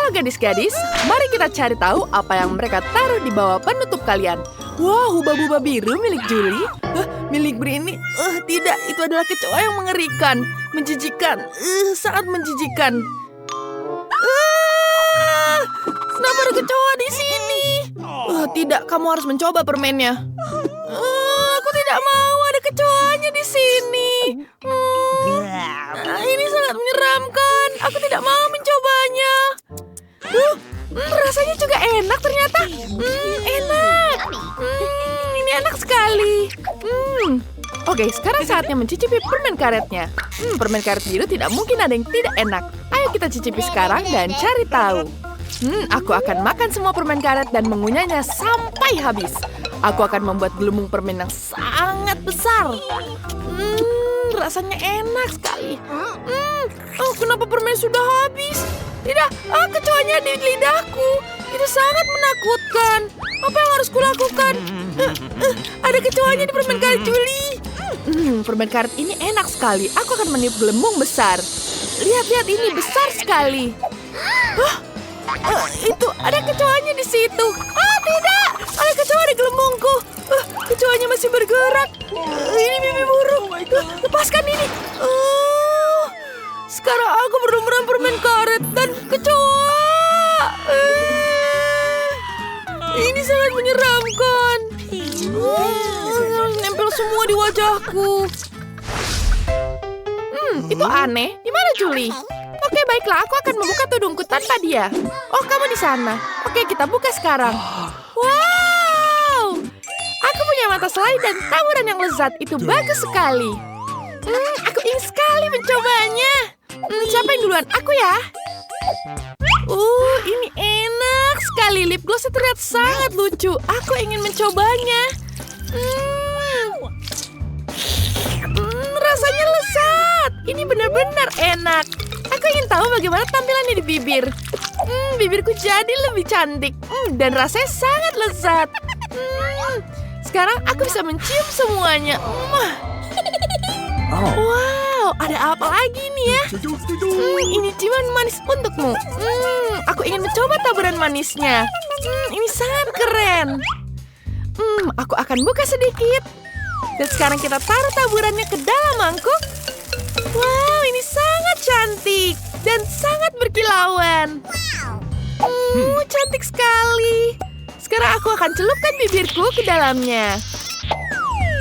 Halo gadis-gadis, mari kita cari tahu apa yang mereka taruh di bawah penutup kalian. Wah, hubah-hubah biru milik Julie. Milik Britney? Tidak, itu adalah kecoa yang mengerikan. Menjijikan, sangat menjijikan. Kenapa ada kecoa di sini? Tidak, kamu harus mencoba permennya. Aku tidak mau ada kecoanya di sini. Ini sangat menyeramkan. Aku tidak mau mencobanya. Rasanya juga enak ternyata. Enak. Ini enak sekali. Oke, sekarang saatnya mencicipi permen karetnya. Permen karet biru tidak mungkin ada yang tidak enak. Ayo kita cicipi sekarang dan cari tahu. Aku akan makan semua permen karet dan mengunyahnya sampai habis. Aku akan membuat gelembung permen yang sangat besar. Rasanya enak sekali. Kenapa permen sudah habis? Tidak, kecoanya di lidahku. Itu sangat menakutkan. Apa yang harus kulakukan? Ada kecoanya di permen karet Julie. Permen karet ini enak sekali. Aku akan meniup gelembung besar. Lihat-lihat, ini besar sekali. Itu ada kecoanya di situ. Tidak, ada kecoa di gelembungku. Kecoanya masih bergerak. Ini mimpi buruk. Lepaskan ini. Sekarang aku berlumuran permen karet dan kecoa. Ini sangat menyeramkan. Nempel semua di wajahku. Itu aneh. Di mana Julie? Oke, baiklah. Aku akan membuka tudungku tanpa dia. Oh, kamu di sana. Oke, kita buka sekarang. Wow! Aku punya mata selai dan taburan yang lezat. Itu bagus sekali. Aku ingin sekali mencobanya. Siapa yang duluan? Aku ya. Ini enak sekali. Lip glossnya terlihat sangat lucu. Aku ingin mencobanya. Rasanya lezat. Ini benar-benar enak. Aku ingin tahu bagaimana tampilannya di bibir. Bibirku jadi lebih cantik. Dan rasanya sangat lezat. Sekarang aku bisa mencium semuanya. Wow, ada apa lagi nih ya? Ini ciuman manis untukmu. Aku ingin mencoba taburan manisnya. Ini sangat keren. Aku akan buka sedikit. Dan sekarang kita taruh taburannya ke dalam mangkuk. Wow, ini sangat cantik dan sangat berkilauan. Cantik sekali. Sekarang aku akan celupkan bibirku ke dalamnya.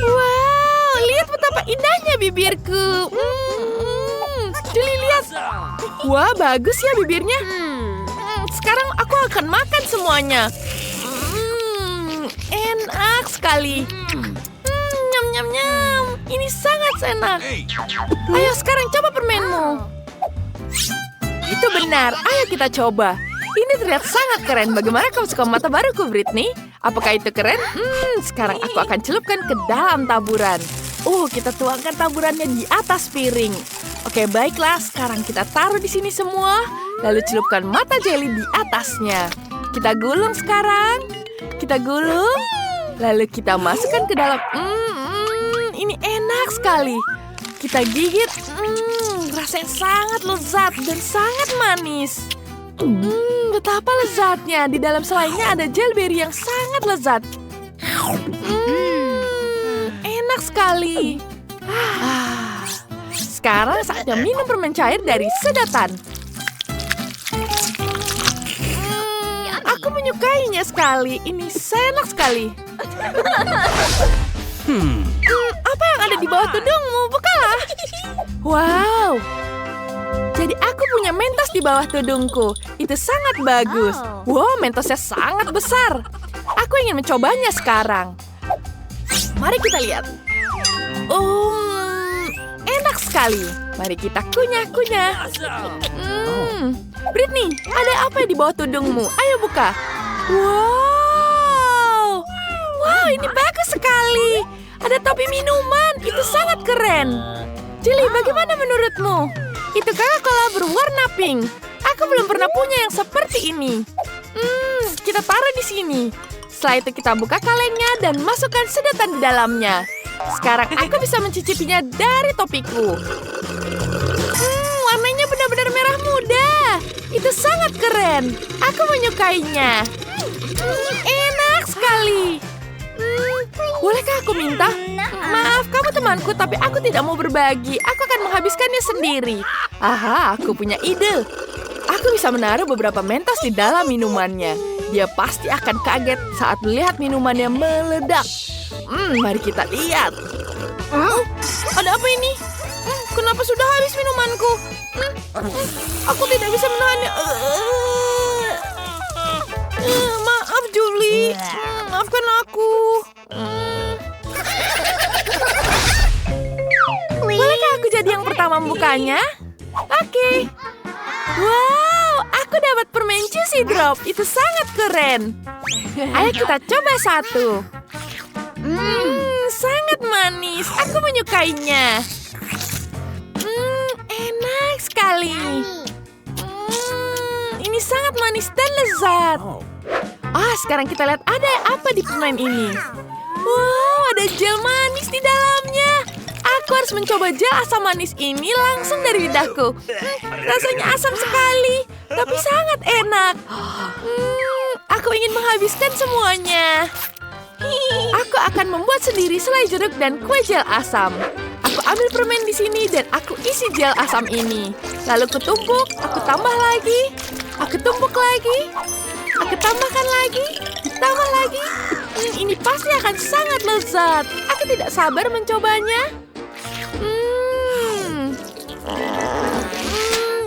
Wow, lihat betapa indahnya bibirku. Julie, lihat. Wah, bagus ya bibirnya. Sekarang aku akan makan semuanya. Enak sekali. Nyam-nyam. Ini sangat enak. Ayo sekarang coba permenmu. Itu benar. Ayo kita coba. Ini terlihat sangat keren. Bagaimana kamu suka mata baruku, Britney? Apakah itu keren? Sekarang aku akan celupkan ke dalam taburan. Kita tuangkan taburannya di atas piring. Oke, baiklah. Sekarang kita taruh di sini semua. Lalu celupkan mata jelly di atasnya. Kita gulung sekarang. Kita gulung. Lalu kita masukkan ke dalam. Ini enak sekali. Kita gigit. Rasanya sangat lezat dan sangat manis. Betapa lezatnya. Di dalam selainya ada jelberry yang sangat lezat. Enak sekali. Sekarang saatnya minum permen cair dari sedotan. Aku menyukainya sekali. Ini enak sekali. Apa yang ada di bawah tudungmu? Bukalah. Wow. Jadi aku punya mentos di bawah tudungku. Itu sangat bagus. Wow, mentosnya sangat besar. Aku ingin mencobanya sekarang. Mari kita lihat. Enak sekali. Mari kita kunyah-kunyah. Britney, ada apa di bawah tudungmu? Ayo buka. Wow, ini bagus sekali. Ada topi minuman. Itu sangat keren. Julie, bagaimana menurutmu? Itu Coca-Cola berwarna pink. Aku belum pernah punya yang seperti ini. Kita taruh di sini. Setelah itu kita buka kalengnya dan masukkan sedotan di dalamnya. Sekarang aku bisa mencicipinya dari topiku. Warnanya benar-benar merah muda. Itu sangat keren. Aku menyukainya. Enak sekali. Bolehkah aku minta? Maaf, kamu temanku, tapi aku tidak mau berbagi. Aku akan menghabiskannya sendiri. Aha, aku punya ide. Aku bisa menaruh beberapa Mentos di dalam minumannya. Dia pasti akan kaget saat melihat minumannya meledak. Mari kita lihat. Ada apa ini? Kenapa sudah habis minumanku? Aku tidak bisa menahannya. Maaf, Julie. Maafkan aku. Bolehkah aku jadi yang pertama membukanya? Oke. Wow, aku dapat permen Juicy Drop. Itu sangat keren. Ayo kita coba satu. Sangat manis. Aku menyukainya. Enak sekali. Ini sangat manis dan lezat. Sekarang kita lihat ada apa di permen ini. Wow, ada gel manis di dalamnya. Aku harus mencoba gel asam manis ini langsung dari lidahku. Rasanya asam sekali, tapi sangat enak. Aku ingin menghabiskan semuanya. Aku akan membuat sendiri selai jeruk dan kue gel asam. Aku ambil permen di sini dan aku isi gel asam ini. Lalu kutumpuk, aku tambah lagi. Aku tumpuk lagi. Aku tambahkan lagi. Tambah lagi. Ini pasti akan sangat lezat. Aku tidak sabar mencobanya.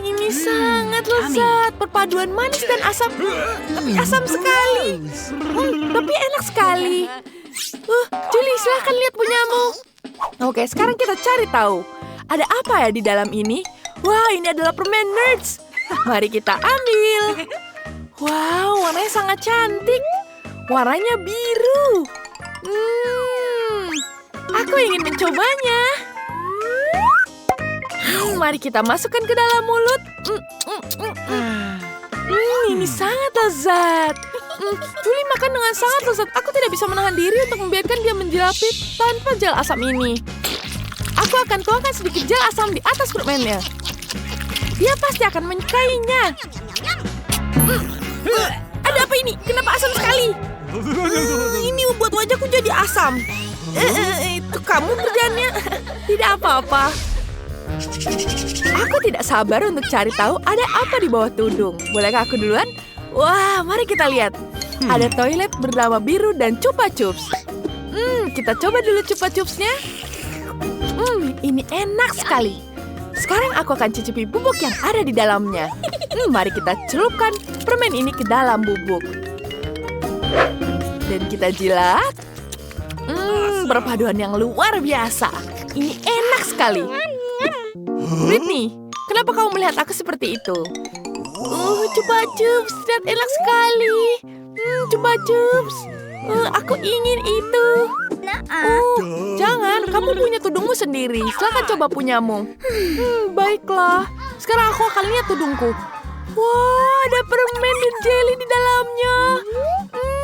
Ini sangat lezat. Perpaduan manis dan asam. Tapi asam sekali. Tapi enak sekali. Julie, silahkan lihat punyamu. Oke, sekarang kita cari tahu. Ada apa ya di dalam ini? Wah, ini adalah permen Nerds. Mari kita ambil. Wow, warnanya sangat cantik. Warnanya biru. Aku ingin mencobanya. Mari kita masukkan ke dalam mulut. Ini sangat lezat. Julie makan dengan sangat lezat. Aku tidak bisa menahan diri untuk membiarkan dia menjelapit tanpa gel asam ini. Aku akan tuangkan sedikit gel asam di atas permennya. Dia pasti akan menyukainya. Ada apa ini? Kenapa asam sekali? Ini membuat wajahku jadi asam. Itu kamu kerjanya. Tidak apa-apa. Aku tidak sabar untuk cari tahu ada apa di bawah tudung. Bolehkah aku duluan? Wah, mari kita lihat. Ada toilet bernama biru dan Chupa Chups. Kita coba dulu Chupa Chupsnya. Ini enak sekali. Sekarang aku akan cicipi bubuk yang ada di dalamnya. Mari kita celupkan permen ini ke dalam bubuk. Dan kita jilat. Perpaduan yang luar biasa. Ini enak sekali. Britney, kenapa kamu melihat aku seperti itu? Chupa Chups, lihat enak sekali. Chupa Chups. Aku ingin itu. Jangan, kamu punya tudungmu sendiri. Silakan coba punyamu. Baiklah. Sekarang aku akan lihat tudungku. Wah, ada permen dan jelly di dalamnya.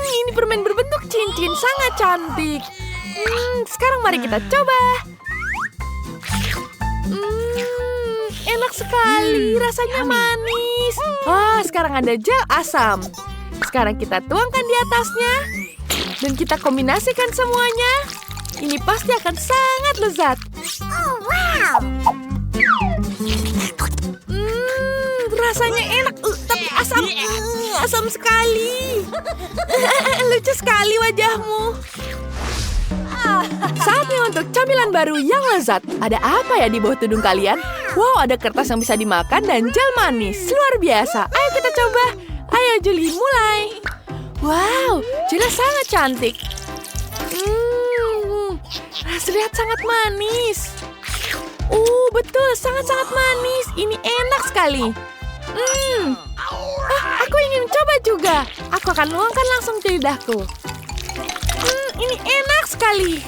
Ini permen berbentuk cincin, sangat cantik. Sekarang mari kita coba. Enak sekali, rasanya manis. Sekarang ada gel asam. Sekarang kita tuangkan di atasnya. Dan kita kombinasikan semuanya. Ini pasti akan sangat lezat. Rasanya enak, tapi asam. Asam sekali. Lucu sekali wajahmu. Saatnya untuk camilan baru yang lezat. Ada apa ya di bawah tudung kalian? Wow, ada kertas yang bisa dimakan dan gel manis. Luar biasa. Ayo kita coba. Ayo Julie, mulai. Wow, jelas sangat cantik. Lihat sangat manis. Betul, sangat-sangat manis. Ini enak sekali. Aku ingin coba juga. Aku akan nuangkan langsung ke lidahku. Ini enak sekali.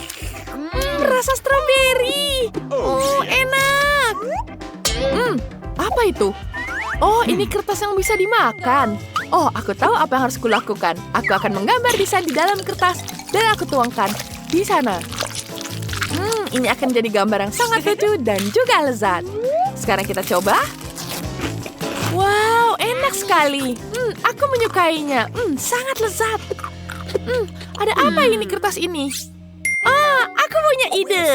Rasa stroberi. Enak. Apa itu? Ini kertas yang bisa dimakan. Aku tahu apa yang harus kulakukan. Aku akan menggambar desain di dalam kertas dan aku tuangkan di sana. Ini akan jadi gambar yang sangat lucu dan juga lezat. Sekarang kita coba. Wow, enak sekali. Aku menyukainya. Sangat lezat. Ada apa ini kertas ini? Aku punya ide.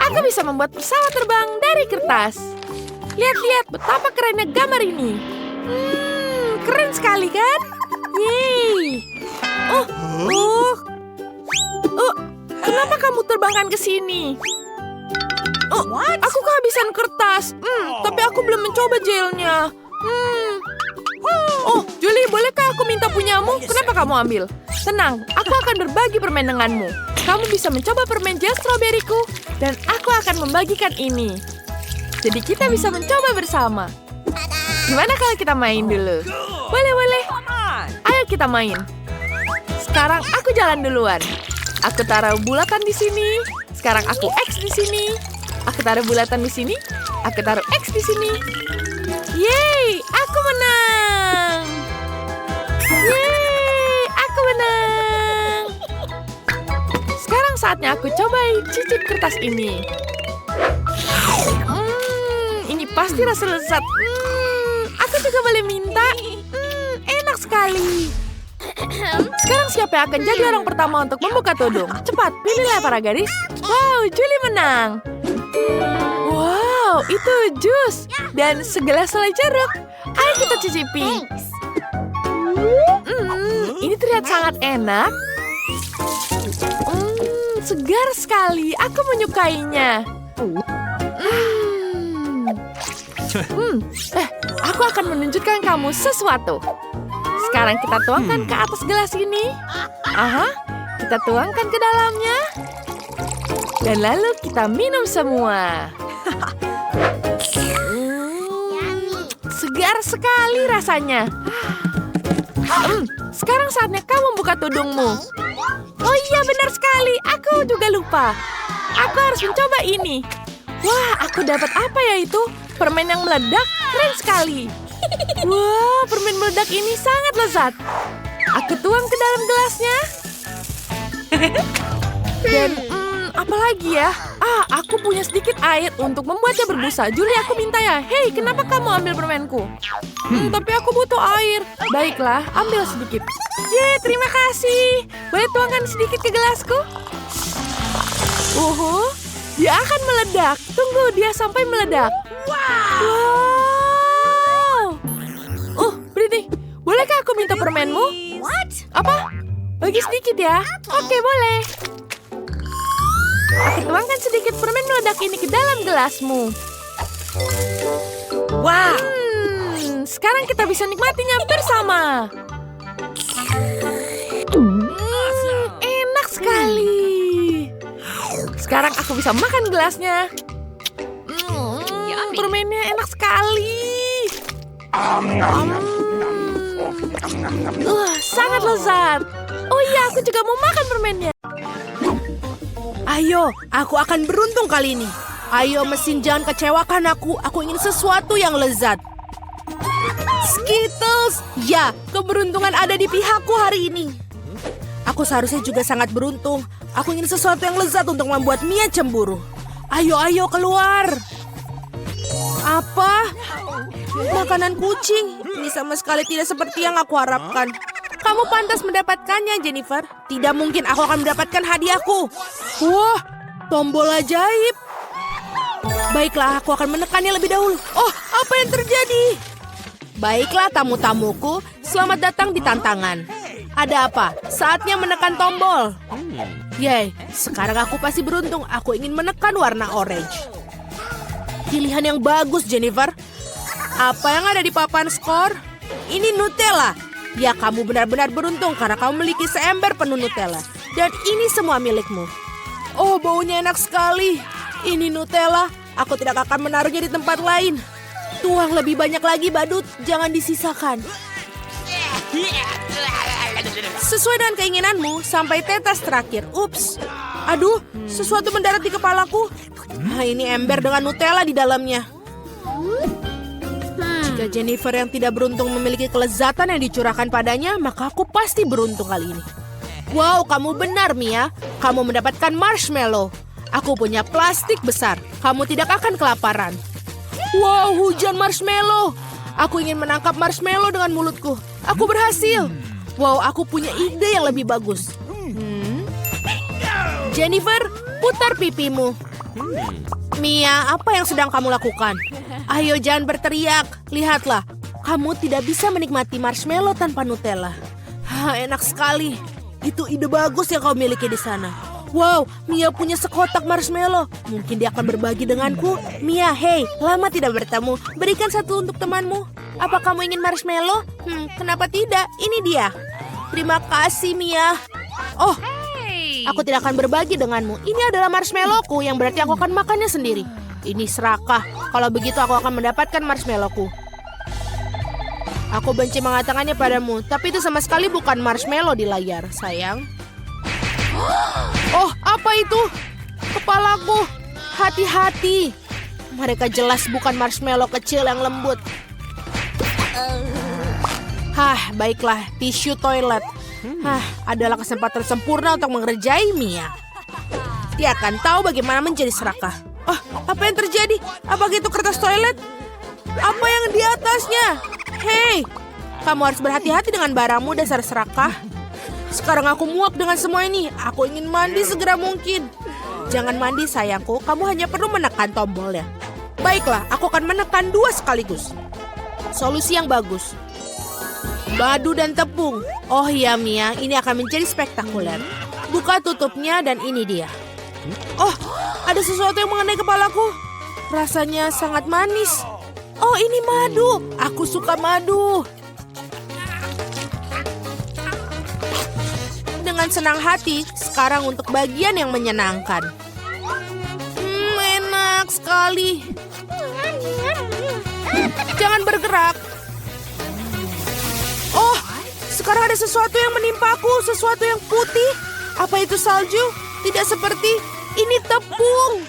Aku bisa membuat pesawat terbang dari kertas. Lihat-lihat betapa kerennya gambar ini. Keren sekali kan? Yeay. Kenapa kamu terbangkan ke sini? Aku kehabisan kertas. Tapi aku belum mencoba gelnya. Julie, bolehkah aku minta punyamu? Kenapa kamu ambil? Tenang, aku akan berbagi permen denganmu. Kamu bisa mencoba permen gel stroberiku, dan aku akan membagikan ini. Jadi kita bisa mencoba bersama. Gimana kalau kita main dulu? Boleh. Ayo kita main. Sekarang aku jalan duluan. Aku taruh bulatan di sini. Sekarang aku X di sini. Aku taruh bulatan di sini. Aku taruh X di sini. Yeay, aku menang. Yeay, aku menang. Sekarang saatnya aku cobain cicip kertas ini. Ini pasti rasa lezat. Aku juga boleh minta. Enak sekali. Sekarang siapa yang akan jadi orang pertama untuk membuka tudung? Cepat, pilihlah para gadis. Wow, Julie menang. Wow, itu jus. Dan segelas selai jeruk. Ayo kita cicipi. Ini terlihat sangat enak. Segar sekali. Aku menyukainya. Aku akan menunjukkan kamu sesuatu. Sekarang kita tuangkan ke atas gelas ini. Kita tuangkan ke dalamnya. Dan lalu kita minum semua. Segar sekali rasanya. Sekarang saatnya kamu buka tudungmu. Oh iya, benar sekali. Aku juga lupa. Aku harus mencoba ini. Wah, aku dapat apa ya itu? Permen yang meledak. Keren sekali. Wah, permen meledak ini sangat lezat. Aku tuang ke dalam gelasnya. Dan apa lagi ya? Aku punya sedikit air untuk membuatnya berbusa. Julie, aku minta ya. Hei, kenapa kamu ambil permenku? Tapi aku butuh air. Baiklah, ambil sedikit. Yeay, terima kasih. Boleh tuangkan sedikit ke gelasku? Dia akan meledak. Tunggu, dia sampai meledak. Wow. Britney, bolehkah aku minta permenmu? Apa? Bagi sedikit ya. Oke, boleh. Aku tuangkan sedikit permen meledak ini ke dalam gelasmu. Wow. Sekarang kita bisa nikmatinya bersama. Enak sekali. Sekarang aku bisa makan gelasnya. Permennya enak sekali. Sangat lezat. Oh iya, aku juga mau makan permennya. Ayo, aku akan beruntung kali ini. Ayo mesin, jangan kecewakan aku. Aku ingin sesuatu yang lezat. Skittles! Ya, keberuntungan ada di pihakku hari ini. Aku seharusnya juga sangat beruntung. Aku ingin sesuatu yang lezat untuk membuat Mia cemburu. Ayo, keluar. Apa? Makanan kucing. Ini sama sekali tidak seperti yang aku harapkan. Kamu pantas mendapatkannya, Jennifer. Tidak mungkin aku akan mendapatkan hadiahku. Wah, tombol ajaib. Baiklah, aku akan menekannya lebih dahulu. Oh, apa yang terjadi? Baiklah, tamu-tamuku. Selamat datang di tantangan. Ada apa? Saatnya menekan tombol. Yeay, sekarang aku pasti beruntung. Aku ingin menekan warna orange. Pilihan yang bagus, Jennifer. Apa yang ada di papan skor? Ini Nutella. Ya, kamu benar-benar beruntung karena kamu memiliki seember penuh Nutella. Dan ini semua milikmu. Oh, baunya enak sekali. Ini Nutella. Aku tidak akan menaruhnya di tempat lain. Tuang lebih banyak lagi, badut. Jangan disisakan. Sesuai dengan keinginanmu, sampai tetes terakhir. Ups. Aduh, sesuatu mendarat di kepalaku. Ini ember dengan Nutella di dalamnya. Jika Jennifer yang tidak beruntung memiliki kelezatan yang dicurahkan padanya, maka aku pasti beruntung kali ini. Wow, kamu benar, Mia. Kamu mendapatkan marshmallow. Aku punya plastik besar. Kamu tidak akan kelaparan. Wow, hujan marshmallow. Aku ingin menangkap marshmallow dengan mulutku. Aku berhasil. Wow, aku punya ide yang lebih bagus. Jennifer, putar pipimu. Mia, apa yang sedang kamu lakukan? Ayo jangan berteriak. Lihatlah, kamu tidak bisa menikmati marshmallow tanpa Nutella. Enak sekali. Itu ide bagus yang kau miliki di sana. Wow, Mia punya sekotak marshmallow. Mungkin dia akan berbagi denganku. Mia, hey, lama tidak bertemu. Berikan satu untuk temanmu. Apa kamu ingin marshmallow? Kenapa tidak? Ini dia. Terima kasih, Mia. Oh, aku tidak akan berbagi denganmu. Ini adalah marshmallowku yang berarti aku akan makannya sendiri. Ini serakah. Kalau begitu aku akan mendapatkan marshmallowku. Aku benci mengatakannya padamu, tapi itu sama sekali bukan marshmallow di layar, sayang. Oh, apa itu? Kepalaku. Hati-hati. Mereka jelas bukan marshmallow kecil yang lembut. Baiklah, tisu toilet. Adalah kesempatan sempurna untuk mengerjai Mia. Dia akan tahu bagaimana menjadi serakah. Oh, apa yang terjadi? Apa itu kertas toilet? Apa yang di atasnya? Hei, kamu harus berhati-hati dengan barangmu, dasar serakah. Sekarang aku muak dengan semua ini. Aku ingin mandi segera mungkin. Jangan mandi sayangku, kamu hanya perlu menekan tombolnya. Baiklah, aku akan menekan 2 sekaligus. Solusi yang bagus. Madu dan tepung. Oh ya Mia, ini akan menjadi spektakuler. Buka tutupnya dan ini dia. Oh, ada sesuatu yang mengenai kepalaku. Rasanya sangat manis. Oh, ini madu. Aku suka madu. Dengan senang hati, sekarang untuk bagian yang menyenangkan. Enak sekali. Jangan bergerak. Oh, sekarang ada sesuatu yang menimpaku, sesuatu yang putih. Apa itu salju? Tidak seperti, ini tepung.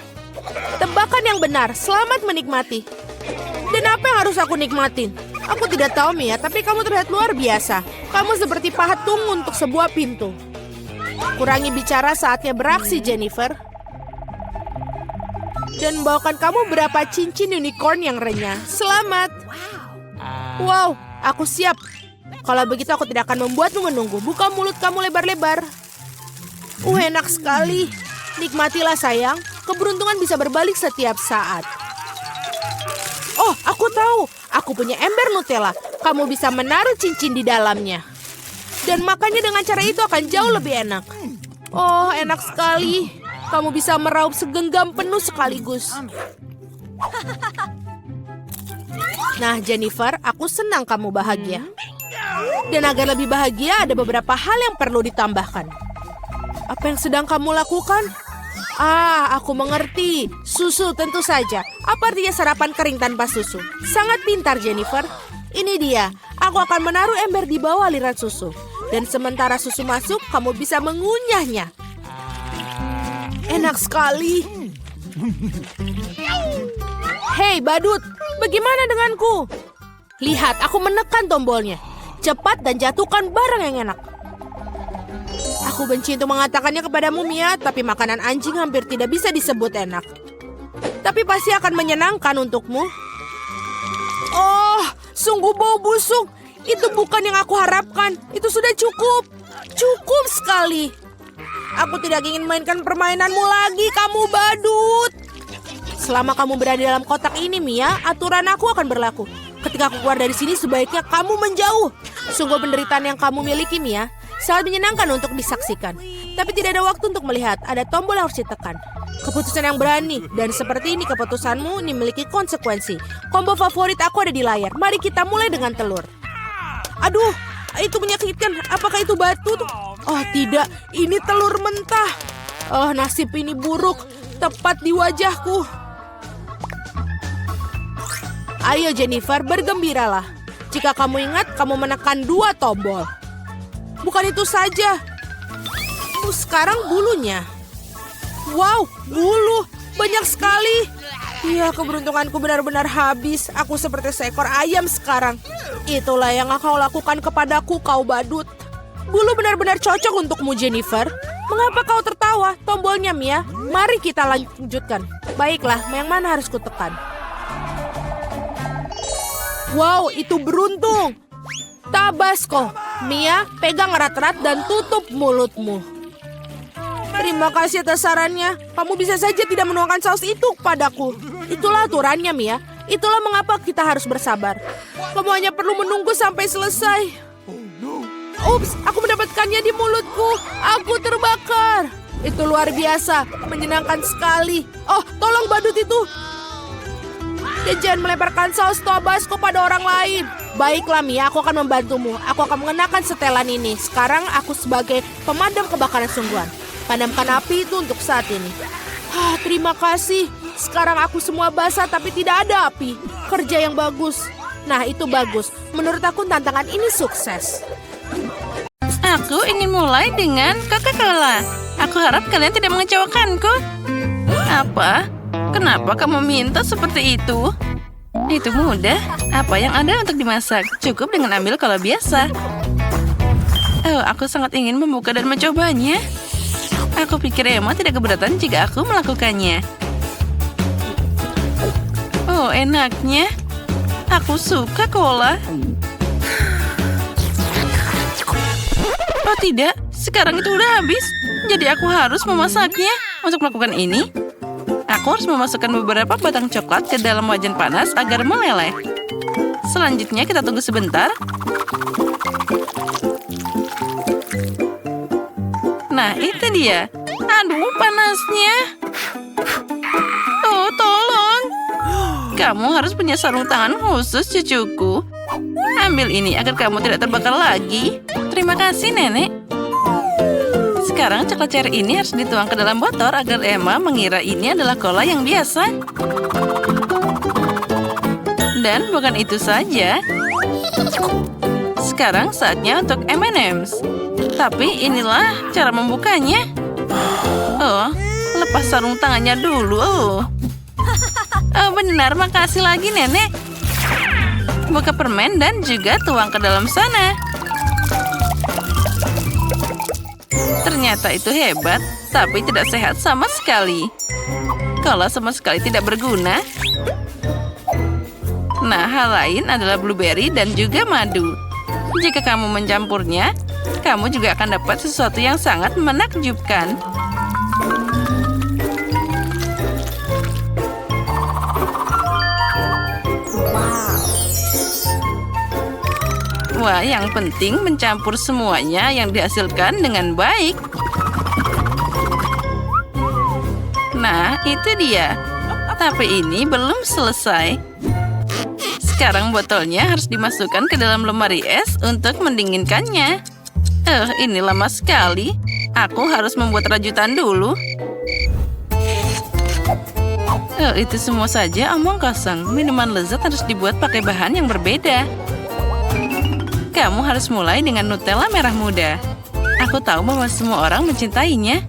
Tebakan yang benar, selamat menikmati. Dan apa yang harus aku nikmatin? Aku tidak tahu Mia, tapi kamu terlihat luar biasa. Kamu seperti patung untuk sebuah pintu. Kurangi bicara, saatnya beraksi Jennifer. Dan bawakan kamu berapa cincin unicorn yang renyah. Selamat. Wow, aku siap. Kalau begitu aku tidak akan membuatmu menunggu. Buka mulut kamu lebar-lebar. Enak sekali. Nikmatilah sayang. Keberuntungan bisa berbalik setiap saat. Oh, aku tahu. Aku punya ember Nutella. Kamu bisa menaruh cincin di dalamnya. Dan makannya dengan cara itu akan jauh lebih enak. Oh, enak sekali. Kamu bisa meraup segenggam penuh sekaligus. Nah, Jennifer, aku senang kamu bahagia. Dan agar lebih bahagia, ada beberapa hal yang perlu ditambahkan. Apa yang sedang kamu lakukan? Aku mengerti. Susu tentu saja. Apa artinya sarapan kering tanpa susu? Sangat pintar, Jennifer. Ini dia. Aku akan menaruh ember di bawah aliran susu. Dan sementara susu masuk, kamu bisa mengunyahnya. Enak sekali. Hei, badut. Bagaimana denganku? Lihat, aku menekan tombolnya. Cepat dan jatuhkan barang yang enak. Aku benci untuk mengatakannya kepadamu, Mia, tapi makanan anjing hampir tidak bisa disebut enak. Tapi pasti akan menyenangkan untukmu. Oh, sungguh bau busuk. Itu bukan yang aku harapkan. Itu sudah cukup. Cukup sekali. Aku tidak ingin mainkan permainanmu lagi, kamu badut. Selama kamu berada dalam kotak ini, Mia, aturan aku akan berlaku. Ketika aku keluar dari sini, sebaiknya kamu menjauh. Sungguh penderitaan yang kamu miliki, Mia. Sangat menyenangkan untuk disaksikan. Tapi tidak ada waktu untuk melihat. Ada tombol yang harus ditekan. Keputusan yang berani. Dan seperti ini keputusanmu ini memiliki konsekuensi. Combo favorit aku ada di layar. Mari kita mulai dengan telur. Aduh, itu menyakitkan. Apakah itu batu? Oh tidak, ini telur mentah. Oh, nasib ini buruk. Tepat di wajahku. Ayo Jennifer, bergembiralah. Jika kamu ingat, kamu menekan 2 tombol. Bukan itu saja. Sekarang bulunya. Wow, bulu. Banyak sekali. Ya, keberuntunganku benar-benar habis. Aku seperti seekor ayam sekarang. Itulah yang kau lakukan kepadaku, kau badut. Bulu benar-benar cocok untukmu, Jennifer. Mengapa kau tertawa? Tombolnya, Mia. Mari kita lanjutkan. Baiklah, yang mana harus kutekan? Wow, itu beruntung. Tabasco. Mia, pegang erat-erat dan tutup mulutmu. Terima kasih atas sarannya. Kamu bisa saja tidak menuangkan saus itu padaku. Itulah aturannya, Mia. Itulah mengapa kita harus bersabar. Kamu hanya perlu menunggu sampai selesai. Ups, aku mendapatkannya di mulutku. Aku terbakar. Itu luar biasa, menyenangkan sekali. Oh, tolong badut itu. Dan jangan melemparkan saus Tabasco pada orang lain. Baiklah Mia, aku akan membantumu. Aku akan mengenakan setelan ini. Sekarang aku sebagai pemadam kebakaran sungguhan. Padamkan api itu untuk saat ini. Terima kasih. Sekarang aku semua basah tapi tidak ada api. Kerja yang bagus. Nah, itu bagus. Menurut aku tantangan ini sukses. Aku ingin mulai dengan Coca-Cola. Aku harap kalian tidak mengecewakanku. Apa? Kenapa kamu minta seperti itu? Itu mudah. Apa yang ada untuk dimasak? Cukup dengan ambil cola biasa. Oh, aku sangat ingin membuka dan mencobanya. Aku pikir Emma tidak keberatan jika aku melakukannya. Oh, enaknya. Aku suka cola. Oh tidak, sekarang itu udah habis. Jadi aku harus memasaknya. Untuk melakukan ini, aku harus memasukkan beberapa batang coklat ke dalam wajan panas agar meleleh. Selanjutnya kita tunggu sebentar. Nah, itu dia. Aduh, panasnya. Oh, tolong. Kamu harus punya sarung tangan khusus, cucuku. Ambil ini agar kamu tidak terbakar lagi. Terima kasih, Nenek. Sekarang coklat cherry ini harus dituang ke dalam botol agar Emma mengira ini adalah cola yang biasa. Dan bukan itu saja. Sekarang saatnya untuk M&M's. Tapi inilah cara membukanya. Oh, lepas sarung tangannya dulu. Oh, benar, makasih lagi, Nenek. Buka permen dan juga tuang ke dalam sana. Ternyata itu hebat, tapi tidak sehat sama sekali. Kalau sama sekali tidak berguna. Nah, hal lain adalah blueberry dan juga madu. Jika kamu mencampurnya, kamu juga akan dapat sesuatu yang sangat menakjubkan. Wah, yang penting mencampur semuanya yang dihasilkan dengan baik. Nah, itu dia. Tapi ini belum selesai. Sekarang botolnya harus dimasukkan ke dalam lemari es untuk mendinginkannya. Ini lama sekali. Aku harus membuat rajutan dulu. Itu semua saja omong kosong. Minuman lezat harus dibuat pakai bahan yang berbeda. Kamu harus mulai dengan Nutella merah muda. Aku tahu bahwa semua orang mencintainya.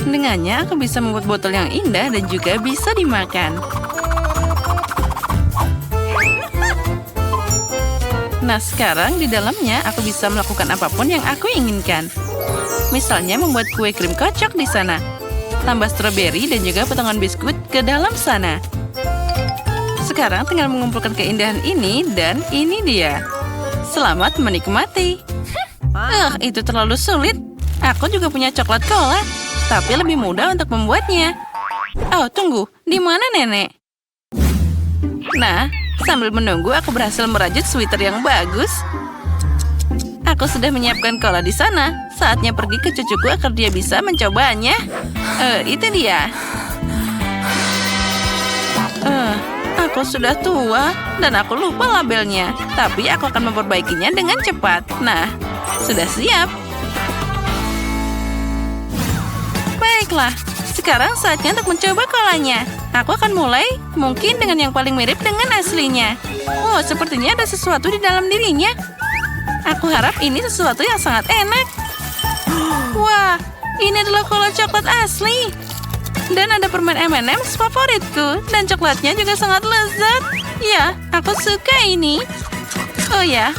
Dengannya, aku bisa membuat botol yang indah dan juga bisa dimakan. Nah, sekarang di dalamnya aku bisa melakukan apapun yang aku inginkan. Misalnya membuat kue krim kocok di sana. Tambah stroberi dan juga potongan biskuit ke dalam sana. Sekarang tinggal mengumpulkan keindahan ini dan ini dia. Selamat menikmati. Itu terlalu sulit. Aku juga punya coklat cola, tapi lebih mudah untuk membuatnya. Oh, tunggu. Di mana Nenek? Nah, sambil menunggu aku berhasil merajut sweater yang bagus. Aku sudah menyiapkan cola di sana. Saatnya pergi ke cucuku agar dia bisa mencobanya. Itu dia. Aku sudah tua dan aku lupa labelnya. Tapi aku akan memperbaikinya dengan cepat. Nah, sudah siap. Baiklah, sekarang saatnya untuk mencoba kolanya. Aku akan mulai mungkin dengan yang paling mirip dengan aslinya. Oh, sepertinya ada sesuatu di dalam dirinya. Aku harap ini sesuatu yang sangat enak. Wah, ini adalah cola coklat asli. Dan ada permen M&M's favoritku. Dan coklatnya juga sangat lezat. Ya, aku suka ini. Oh ya,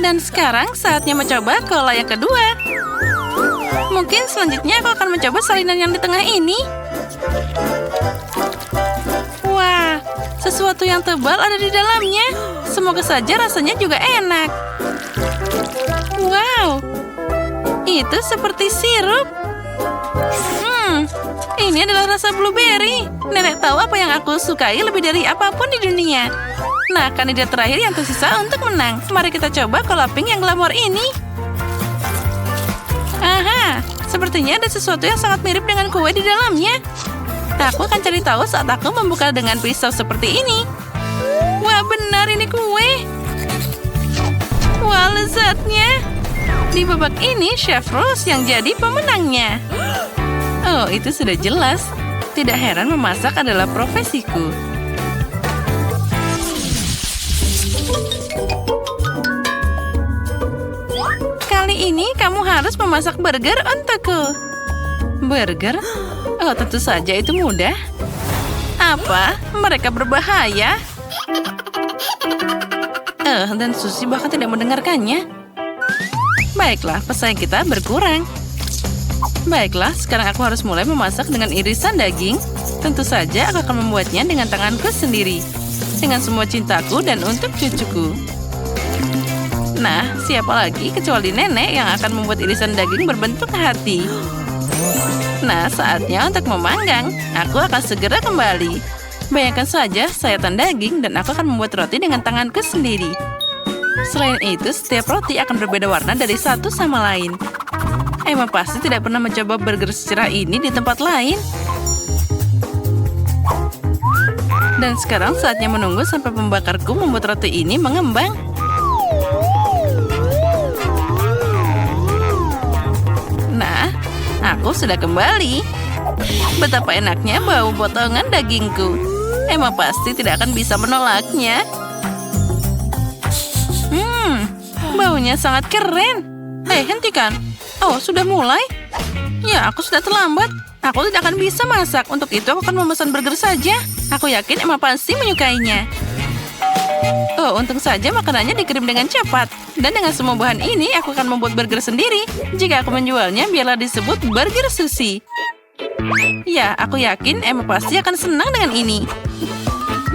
dan sekarang saatnya mencoba cola yang kedua. Mungkin selanjutnya aku akan mencoba salinan yang di tengah ini. Wah, sesuatu yang tebal ada di dalamnya. Semoga saja rasanya juga enak. Wow, itu seperti sirup. Ini adalah rasa blueberry. Nenek tahu apa yang aku sukai lebih dari apapun di dunia. Nah, kandidat terakhir yang tersisa untuk menang. Mari kita coba cola pink yang glamor ini. Aha, sepertinya ada sesuatu yang sangat mirip dengan kue di dalamnya. Aku akan cari tahu saat aku membuka dengan pisau seperti ini. Wah, benar ini kue. Wah, lezatnya. Di babak ini, Chef Rose yang jadi pemenangnya. Oh, itu sudah jelas. Tidak heran memasak adalah profesiku. Kali ini kamu harus memasak burger untukku. Burger? Oh, tentu saja itu mudah. Apa? Mereka berbahaya? Dan Susie bahkan tidak mendengarkannya. Baiklah, pesaing kita berkurang. Baiklah, sekarang aku harus mulai memasak dengan irisan daging. Tentu saja aku akan membuatnya dengan tanganku sendiri. Dengan semua cintaku dan untuk cucuku. Nah, siapa lagi kecuali nenek yang akan membuat irisan daging berbentuk hati. Nah, saatnya untuk memanggang. Aku akan segera kembali. Bayangkan saja sayatan daging dan aku akan membuat roti dengan tanganku sendiri. Selain itu, setiap roti akan berbeda warna dari satu sama lain. Emma pasti tidak pernah mencoba burger secerah ini di tempat lain. Dan sekarang saatnya menunggu sampai pembakarku membuat roti ini mengembang. Nah, aku sudah kembali. Betapa enaknya bau potongan dagingku. Emma pasti tidak akan bisa menolaknya. Baunya sangat keren. Hentikan. Oh, sudah mulai? Ya, aku sudah terlambat. Aku tidak akan bisa masak. Untuk itu, aku akan memesan burger saja. Aku yakin Emma pasti menyukainya. Oh, untung saja makanannya dikirim dengan cepat. Dan dengan semua bahan ini, aku akan membuat burger sendiri. Jika aku menjualnya, biarlah disebut burger Susie. Ya, aku yakin Emma pasti akan senang dengan ini.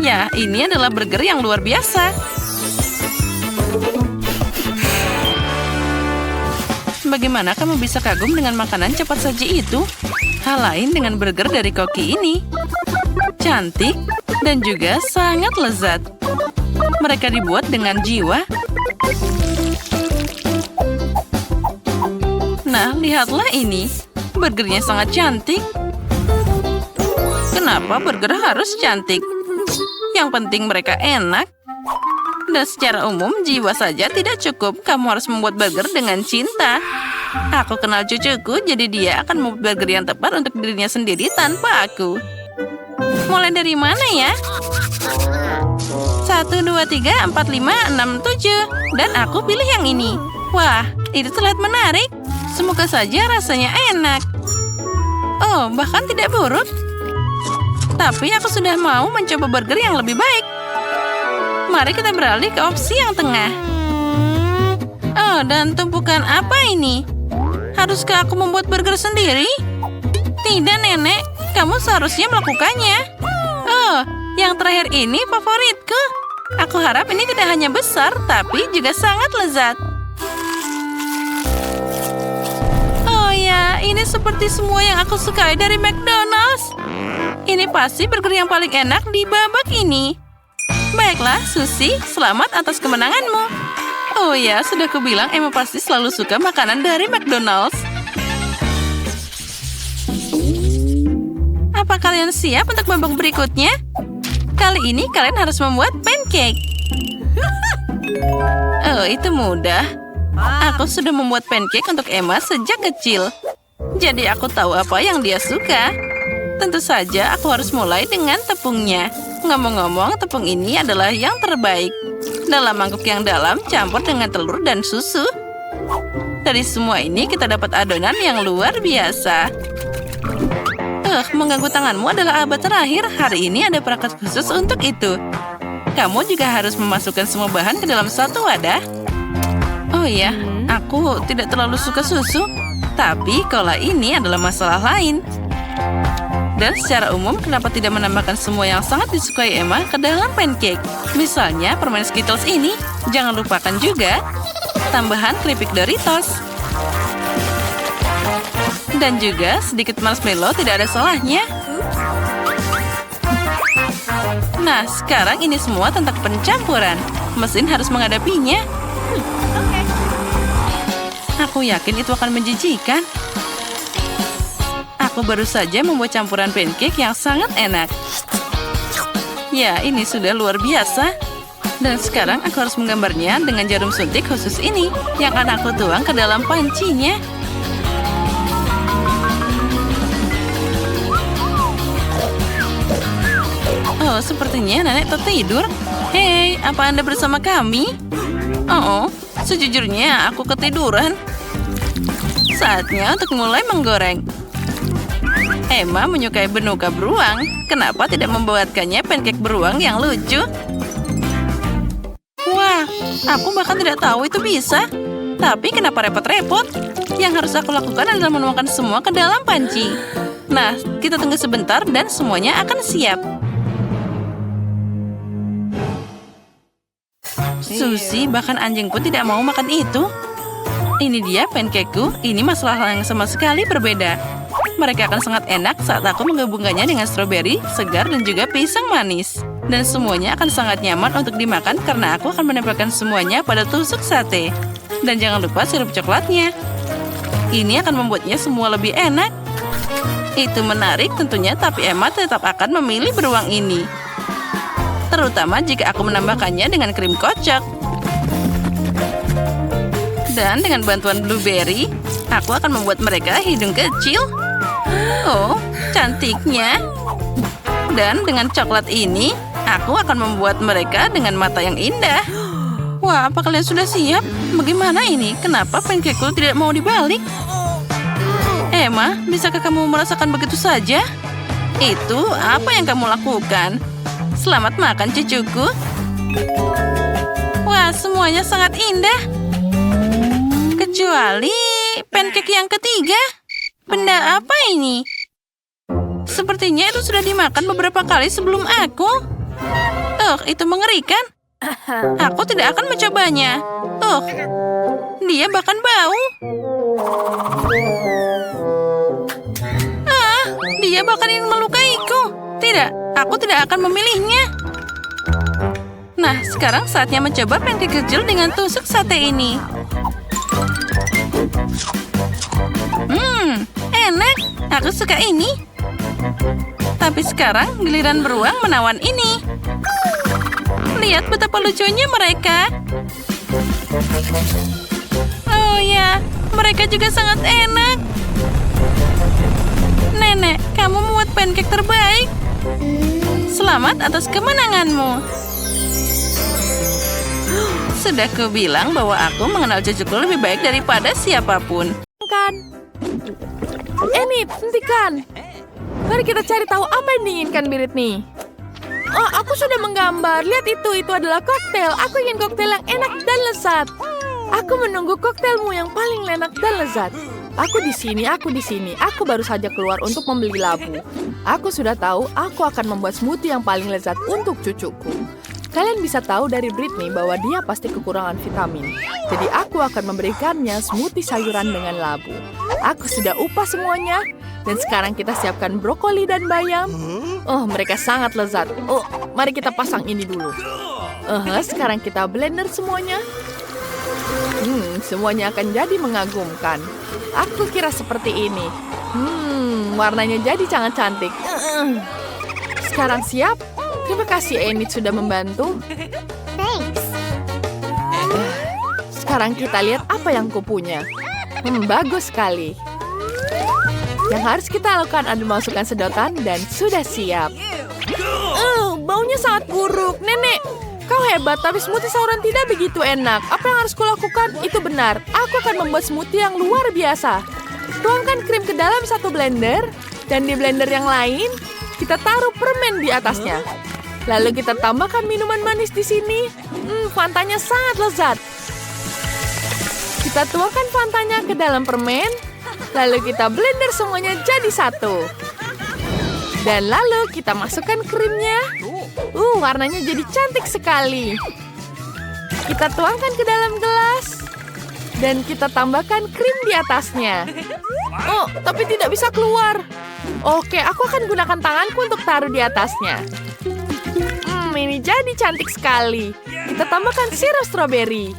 Ya, ini adalah burger yang luar biasa. Bagaimana kamu bisa kagum dengan makanan cepat saji itu? Hal lain dengan burger dari koki ini. Cantik dan juga sangat lezat. Mereka dibuat dengan jiwa. Nah, lihatlah ini. Burgernya sangat cantik. Kenapa burger harus cantik? Yang penting mereka enak. Dan secara umum, jiwa saja tidak cukup. Kamu harus membuat burger dengan cinta. Aku kenal cucuku, jadi dia akan membuat burger yang tepat untuk dirinya sendiri tanpa aku. Mulai dari mana ya? 1, 2, 3, 4, 5, 6, 7. Dan aku pilih yang ini. Wah, itu terlihat menarik. Semoga saja rasanya enak. Oh, bahkan tidak buruk. Tapi aku sudah mau mencoba burger yang lebih baik. Mari kita beralih ke opsi yang tengah. Oh, dan tumpukan apa ini? Haruskah aku membuat burger sendiri? Tidak, Nenek. Kamu seharusnya melakukannya. Oh, yang terakhir ini favoritku. Aku harap ini tidak hanya besar, tapi juga sangat lezat. Oh ya, ini seperti semua yang aku sukai dari McDonald's. Ini pasti burger yang paling enak di babak ini. Baiklah, Susie, selamat atas kemenanganmu. Oh ya, sudah kubilang Emma pasti selalu suka makanan dari McDonald's. Apa kalian siap untuk babak berikutnya? Kali ini kalian harus membuat pancake. Oh, itu mudah. Aku sudah membuat pancake untuk Emma sejak kecil. Jadi aku tahu apa yang dia suka. Tentu saja aku harus mulai dengan tepungnya. Ngomong-ngomong, tepung ini adalah yang terbaik. Dalam mangkuk yang dalam, campur dengan telur dan susu. Dari semua ini, kita dapat adonan yang luar biasa. Mengganggu tanganmu adalah abad terakhir. Hari ini ada perangkat khusus untuk itu. Kamu juga harus memasukkan semua bahan ke dalam satu wadah. Oh ya, aku tidak terlalu suka susu. Tapi cola ini adalah masalah lain. Dan secara umum, kenapa tidak menambahkan semua yang sangat disukai Emma ke dalam pancake? Misalnya permen Skittles ini. Jangan lupakan juga tambahan keripik Doritos. Dan juga sedikit marshmallow tidak ada salahnya. Nah, sekarang ini semua tentang pencampuran. Mesin harus menghadapinya. Aku yakin itu akan menjijikan. Aku baru saja membuat campuran pancake yang sangat enak. Ya, ini sudah luar biasa. Dan sekarang aku harus menggambarnya dengan jarum suntik khusus ini yang akan aku tuang ke dalam pancinya. Oh, sepertinya nenek tertidur. Hei, apa Anda bersama kami? Oh, sejujurnya aku ketiduran. Saatnya untuk mulai menggoreng. Emma menyukai benuka beruang. Kenapa tidak membuatkannya pancake beruang yang lucu? Wah, aku bahkan tidak tahu itu bisa. Tapi kenapa repot-repot? Yang harus aku lakukan adalah menuangkan semua ke dalam panci. Nah, kita tunggu sebentar dan semuanya akan siap. Susie, bahkan anjing pun tidak mau makan itu. Ini dia pancakeku. Ini masalah yang sama sekali berbeda. Mereka akan sangat enak saat aku menggabungkannya dengan stroberi, segar, dan juga pisang manis. Dan semuanya akan sangat nyaman untuk dimakan karena aku akan menempelkan semuanya pada tusuk sate. Dan jangan lupa sirup coklatnya. Ini akan membuatnya semua lebih enak. Itu menarik tentunya, tapi Emma tetap akan memilih beruang ini. Terutama jika aku menambahkannya dengan krim kocok. Dan dengan bantuan blueberry, aku akan membuat mereka hidung kecil. Oh, cantiknya. Dan dengan coklat ini, aku akan membuat mereka dengan mata yang indah. Wah, apa kalian sudah siap? Bagaimana ini? Kenapa pancakeku tidak mau dibalik? Emma, bisakah kamu merasakan begitu saja? Itu apa yang kamu lakukan? Selamat makan, cucuku. Wah, semuanya sangat indah. Kecuali pancake yang ketiga. Benda apa ini? Sepertinya itu sudah dimakan beberapa kali sebelum aku. Itu mengerikan. Aku tidak akan mencobanya. Dia bahkan bau. Dia bahkan ingin melukaiku. Tidak, aku tidak akan memilihnya. Nah, sekarang saatnya mencoba pancake kecil dengan tusuk sate ini. Enak. Aku suka ini. Tapi sekarang giliran beruang menawan ini. Lihat betapa lucunya mereka. Oh ya, mereka juga sangat enak. Nenek, kamu membuat pancake terbaik. Selamat atas kemenanganmu. Sudah kubilang bahwa aku mengenal cucuku lebih baik daripada siapapun. Kan? Enid, hentikan. Mari kita cari tahu apa yang diinginkan Britney. Oh, aku sudah menggambar. Lihat itu adalah koktail. Aku ingin koktail yang enak dan lezat. Aku menunggu koktailmu yang paling enak dan lezat. Aku di sini. Aku baru saja keluar untuk membeli labu. Aku sudah tahu aku akan membuat smoothie yang paling lezat untuk cucuku. Kalian bisa tahu dari Britney bahwa dia pasti kekurangan vitamin. Jadi aku akan memberikannya smoothie sayuran dengan labu. Aku sudah upah semuanya. Dan sekarang kita siapkan brokoli dan bayam. Oh, mereka sangat lezat. Oh, mari kita pasang ini dulu. Sekarang kita blender semuanya. Semuanya akan jadi mengagumkan. Aku kira seperti ini. Warnanya jadi sangat cantik. Sekarang siap? Terima kasih Enid sudah membantu. Thanks. Sekarang kita lihat apa yang kupunya. Bagus sekali. Yang harus kita lakukan adalah masukkan sedotan dan sudah siap. Baunya sangat buruk. Nenek, kau hebat, tapi smoothie sayuran tidak begitu enak. Apa yang harus kulakukan? Itu benar. Aku akan membuat smoothie yang luar biasa. Tuangkan krim ke dalam satu blender, dan di blender yang lain, kita taruh permen di atasnya. Lalu kita tambahkan minuman manis di sini. Fantanya sangat lezat. Kita tuangkan fantanya ke dalam permen, lalu kita blender semuanya jadi satu. Dan lalu kita masukkan krimnya. Warnanya jadi cantik sekali. Kita tuangkan ke dalam gelas. Dan kita tambahkan krim di atasnya. Oh, tapi tidak bisa keluar. Oke, aku akan gunakan tanganku untuk taruh di atasnya. Ini jadi cantik sekali. Kita tambahkan sirup stroberi.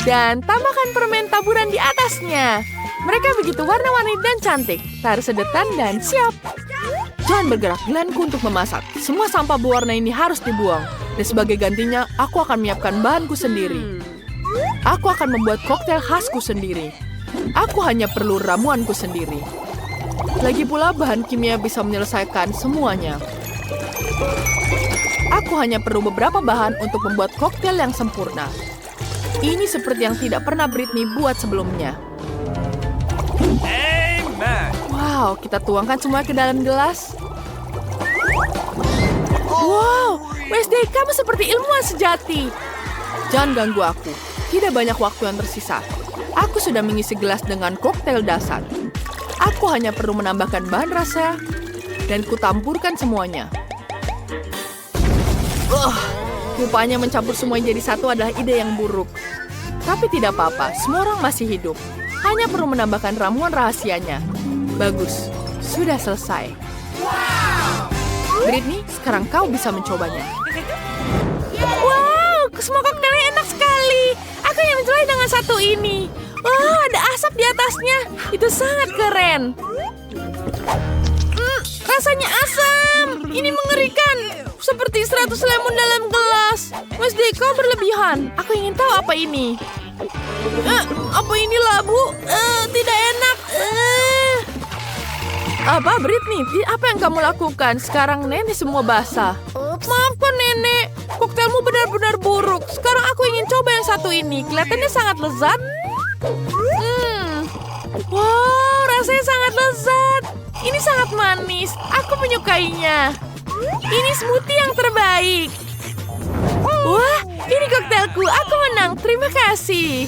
Dan tambahkan permen taburan di atasnya. Mereka begitu warna-warni dan cantik. Taruh sedotan dan siap. Jangan bergerak, giliranku untuk memasak. Semua sampah berwarna ini harus dibuang. Dan sebagai gantinya, aku akan menyiapkan bahanku sendiri. Aku akan membuat koktail khasku sendiri. Aku hanya perlu ramuanku sendiri. Lagi pula bahan kimia bisa menyelesaikan semuanya. Aku hanya perlu beberapa bahan untuk membuat koktail yang sempurna. Ini seperti yang tidak pernah Britney buat sebelumnya. Wow, kita tuangkan semua ke dalam gelas. Wow, Wednesday, kamu seperti ilmuwan sejati. Jangan ganggu aku. Tidak banyak waktu yang tersisa. Aku sudah mengisi gelas dengan koktail dasar. Aku hanya perlu menambahkan bahan rasa dan kutampurkan semuanya. Rupanya mencampur semuanya jadi satu adalah ide yang buruk. Tapi tidak apa-apa, semua orang masih hidup. Hanya perlu menambahkan ramuan rahasianya. Bagus, sudah selesai. Britney, sekarang kau bisa mencobanya. Wow, semua koktailnya enak sekali. Aku yang mencoba dengan satu ini. Oh, ada asap di atasnya. Itu sangat keren. Rasanya asam. Ini mengerikan. Seperti 100 lemon dalam gelas. Wednesday, kau berlebihan. Aku ingin tahu apa ini. Apa ini labu? Tidak enak. Apa, Britney? Apa yang kamu lakukan? Sekarang nenek semua basah. Maafkan nenek. Koktailmu benar-benar buruk. Sekarang aku ingin coba yang satu ini. Kelihatannya sangat lezat. Wow, rasanya sangat lezat. Ini sangat manis. Aku menyukainya. Ini smoothie yang terbaik. Wah, ini koktailku. Aku menang. Terima kasih.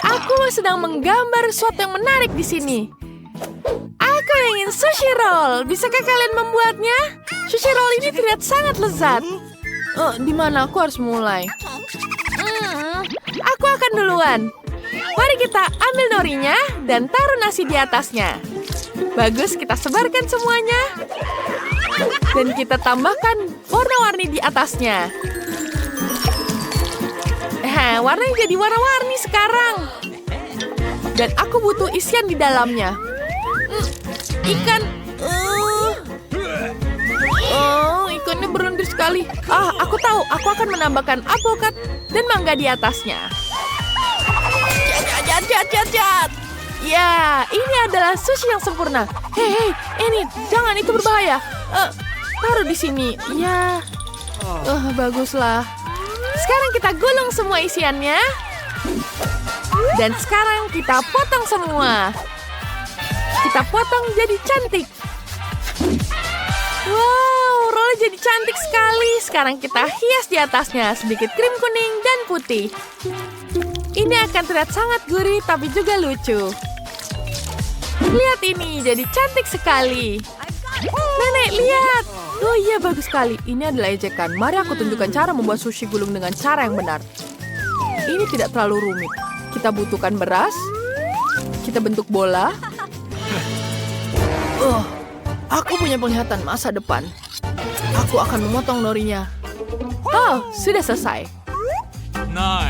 Aku sedang menggambar sesuatu yang menarik di sini. Aku ingin sushi roll. Bisakah kalian membuatnya? Sushi roll ini terlihat sangat lezat. Di mana aku harus mulai? Aku akan duluan. Mari kita ambil norinya dan taruh nasi di atasnya. Bagus, kita sebarkan semuanya. Dan kita tambahkan warna-warni di atasnya. Warnanya jadi warna-warni sekarang. Dan aku butuh isian di dalamnya. Ikan. Ikannya berlendir sekali. Aku tahu. Aku akan menambahkan alpukat dan mangga di atasnya. Jat. Ya, ini adalah sushi yang sempurna. Hei, ini jangan, itu berbahaya. Taruh di sini. Ya. Baguslah. Sekarang kita gulung semua isiannya. Dan sekarang kita potong semua. Kita potong jadi cantik. Wow, rollnya jadi cantik sekali. Sekarang kita hias di atasnya sedikit krim kuning dan putih. Ini akan terlihat sangat gurih tapi juga lucu. Lihat ini, jadi cantik sekali. Nenek, lihat. Oh iya, bagus sekali. Ini adalah ejekan. Mari aku tunjukkan cara membuat sushi gulung dengan cara yang benar. Ini tidak terlalu rumit. Kita butuhkan beras. Kita bentuk bola. Aku punya penglihatan masa depan. Aku akan memotong norinya. Sudah selesai.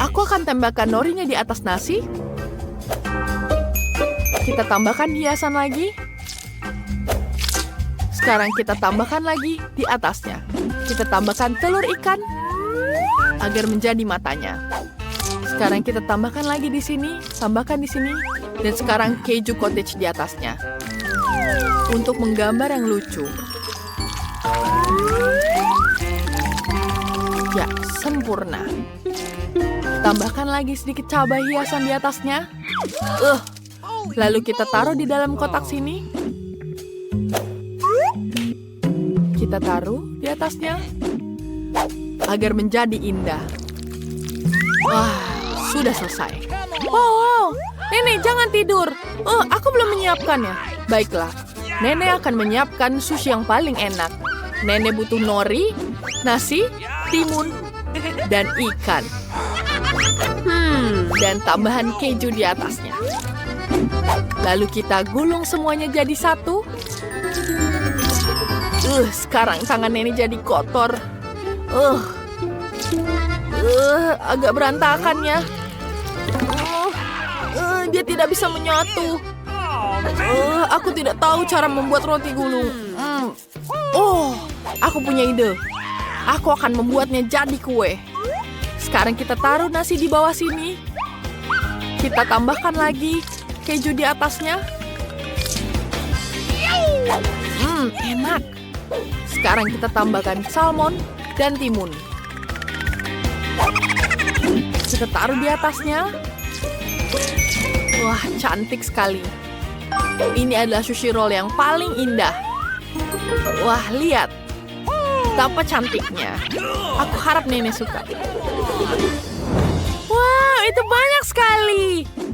Aku akan tambahkan norinya di atas nasi. Kita tambahkan hiasan lagi. Sekarang kita tambahkan lagi di atasnya. Kita tambahkan telur ikan agar menjadi matanya. Sekarang kita tambahkan lagi di sini, tambahkan di sini, dan sekarang keju cottage di atasnya. Untuk menggambar yang lucu. Ya, sempurna. Tambahkan lagi sedikit cabai hiasan di atasnya. Lalu kita taruh di dalam kotak sini. Kita taruh di atasnya agar menjadi indah. Sudah selesai. Wow, Nenek jangan tidur. Aku belum menyiapkannya. Baiklah, Nenek akan menyiapkan sushi yang paling enak. Nenek butuh nori, nasi, timun, dan ikan. Dan tambahan keju di atasnya. Lalu kita gulung semuanya jadi satu. Sekarang tangan Nenek jadi kotor. Agak berantakan ya. Dia tidak bisa menyatu. Aku tidak tahu cara membuat roti gulung. Aku punya ide. Aku akan membuatnya jadi kue. Sekarang kita taruh nasi di bawah sini. Kita tambahkan lagi keju di atasnya. Enak. Sekarang kita tambahkan salmon dan timun. Kita taruh di atasnya. Wah, cantik sekali. Ini adalah sushi roll yang paling indah. Wah, lihat. Betapa cantiknya. Aku harap Nenek suka. Wow, itu banyak sekali.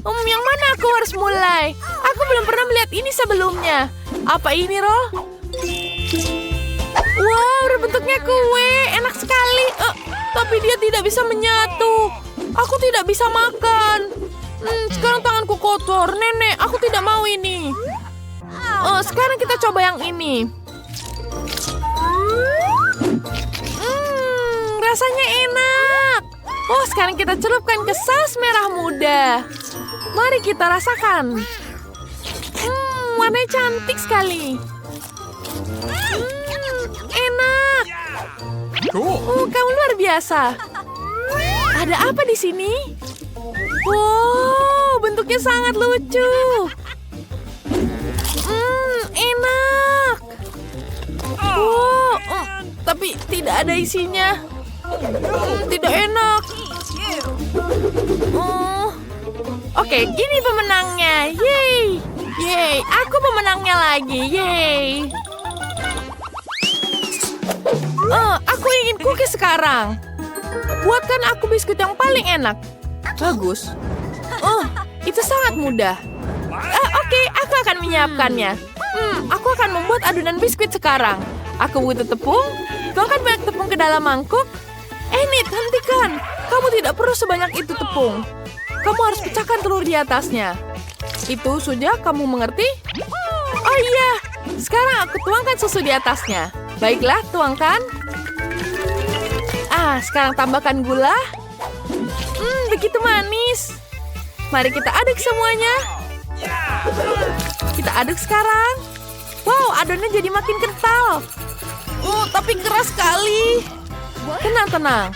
Yang mana aku harus mulai? Aku belum pernah melihat ini sebelumnya. Apa ini, Roll? Wow, bentuknya kue. Enak sekali. Tapi dia tidak bisa menyatu. Aku tidak bisa makan. Sekarang tanganku kotor. Nenek, aku tidak mau ini. Sekarang kita coba yang ini. Rasanya enak. Sekarang kita celupkan ke saus merah muda. Mari kita rasakan. Warnanya cantik sekali. Enak. Kamu luar biasa. Ada apa di sini? Wow, bentuknya sangat lucu. Enak. Tapi tidak ada isinya. Tidak enak. Oke, gini pemenangnya. Yeay. Yeay, aku pemenangnya lagi. Yeay. Aku ingin cookies sekarang. Buatkan aku biskuit yang paling enak. Bagus. Itu sangat mudah. Oke, aku akan menyiapkannya. Aku akan membuat adonan biskuit sekarang. Aku butuh tepung. Tuangkan banyak tepung ke dalam mangkuk. Enid, hentikan. Kamu tidak perlu sebanyak itu tepung. Kamu harus pecahkan telur di atasnya. Itu sudah, kamu mengerti? Oh iya, sekarang aku tuangkan susu di atasnya. Baiklah, tuangkan. Sekarang tambahkan gula. Begitu manis. Mari kita aduk semuanya. Kita aduk sekarang. Wow, adonannya jadi makin kental. Tapi keras sekali. Tenang, tenang.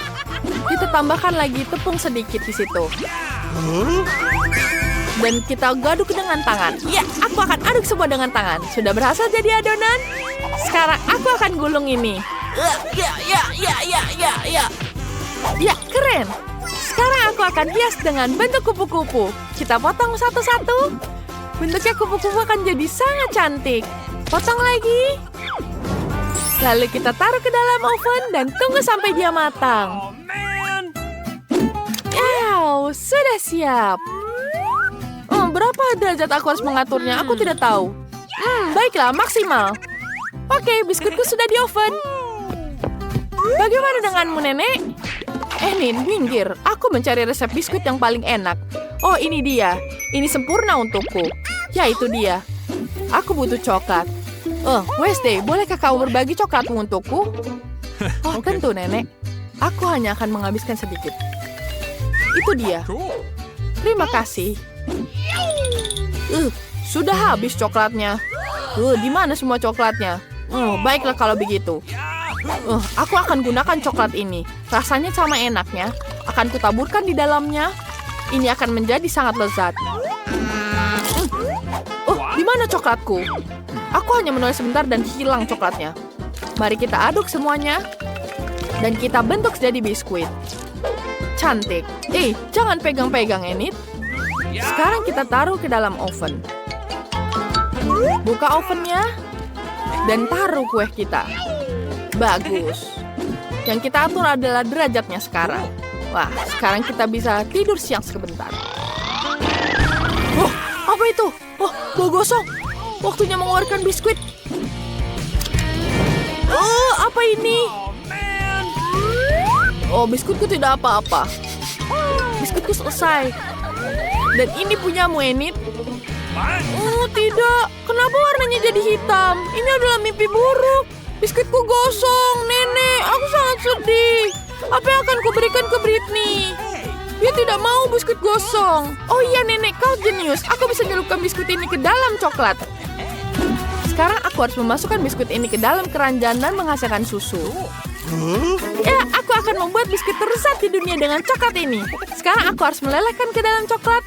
Kita tambahkan lagi tepung sedikit di situ. Dan kita aduk dengan tangan. Ya, aku akan aduk semua dengan tangan. Sudah berhasil jadi adonan. Sekarang aku akan gulung ini. Ya, keren. Sekarang aku akan hias dengan bentuk kupu-kupu. Kita potong satu-satu. Bentuknya kupu-kupu akan jadi sangat cantik. Potong lagi. Lalu kita taruh ke dalam oven dan tunggu sampai dia matang. Sudah siap. Berapa derajat aku harus mengaturnya? Aku tidak tahu. Baiklah, maksimal. Oke, biskuitku sudah di oven. Bagaimana denganmu, Nenek? Nin, minggir. Aku mencari resep biskuit yang paling enak. Oh, ini dia. Ini sempurna untukku. Ya, itu dia. Aku butuh coklat. Wednesday, bolehkah kau berbagi coklatmu untukku? Tentu, Nenek. Aku hanya akan menghabiskan sedikit. Itu dia. Terima kasih. Sudah habis coklatnya. Di mana semua coklatnya? Baiklah kalau begitu. Aku akan gunakan coklat ini. Rasanya sama enaknya. Akan kutaburkan di dalamnya. Ini akan menjadi sangat lezat. Di mana coklatku? Aku hanya menulis sebentar dan hilang coklatnya. Mari kita aduk semuanya. Dan kita bentuk jadi biskuit. Cantik. Jangan pegang-pegang, Enid. Sekarang kita taruh ke dalam oven. Buka ovennya. Dan taruh kue kita. Bagus. Yang kita atur adalah derajatnya sekarang. Wah, sekarang kita bisa tidur siang sebentar. Apa itu? Oh, bau gosong. Waktunya mengeluarkan biskuit. Oh, apa ini? Oh, biskuitku tidak apa-apa. Biskuitku selesai. Dan ini punyamu, Enid. Oh, tidak. Kenapa warnanya jadi hitam? Ini adalah mimpi buruk. Biskuitku gosong, Nenek. Aku sangat sedih. Apa yang akan kuberikan ke Britney? Dia tidak mau biskuit gosong. Oh iya, Nenek, kau jenius. Aku bisa nyelupkan biskuit ini ke dalam coklat. Sekarang aku harus memasukkan biskuit ini ke dalam keranjang dan menghasilkan susu. Ya, aku akan membuat biskuit tersesat di dunia dengan coklat ini. Sekarang aku harus melelehkan ke dalam coklat.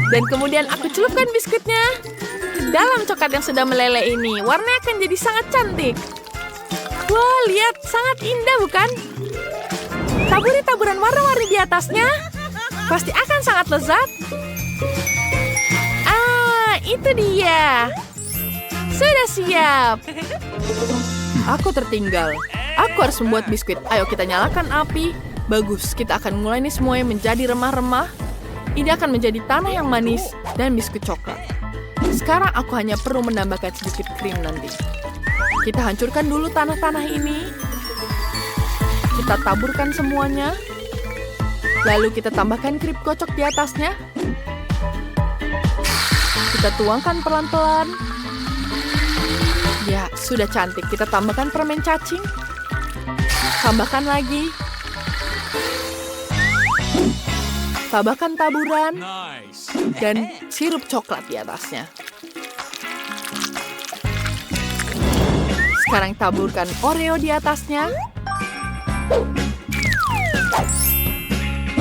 Dan kemudian aku celupkan biskuitnya dalam coklat yang sudah meleleh ini. Warnanya akan jadi sangat cantik. Wah, lihat. Sangat indah, bukan? Taburi taburan warna-warni di atasnya. Pasti akan sangat lezat. Ah, itu dia. Sudah siap. Aku tertinggal. Aku harus membuat biskuit. Ayo kita nyalakan api. Bagus, kita akan mulai ini semuanya menjadi remah-remah. Ini akan menjadi tanah yang manis dan biskuit coklat. Sekarang aku hanya perlu menambahkan sedikit krim nanti. Kita hancurkan dulu tanah-tanah ini. Kita taburkan semuanya. Lalu kita tambahkan krim kocok di atasnya. Kita tuangkan pelan-pelan. Ya, sudah cantik. Kita tambahkan permen cacing. Tambahkan lagi. Tambahkan taburan. Dan sirup coklat di atasnya. Sekarang taburkan Oreo di atasnya.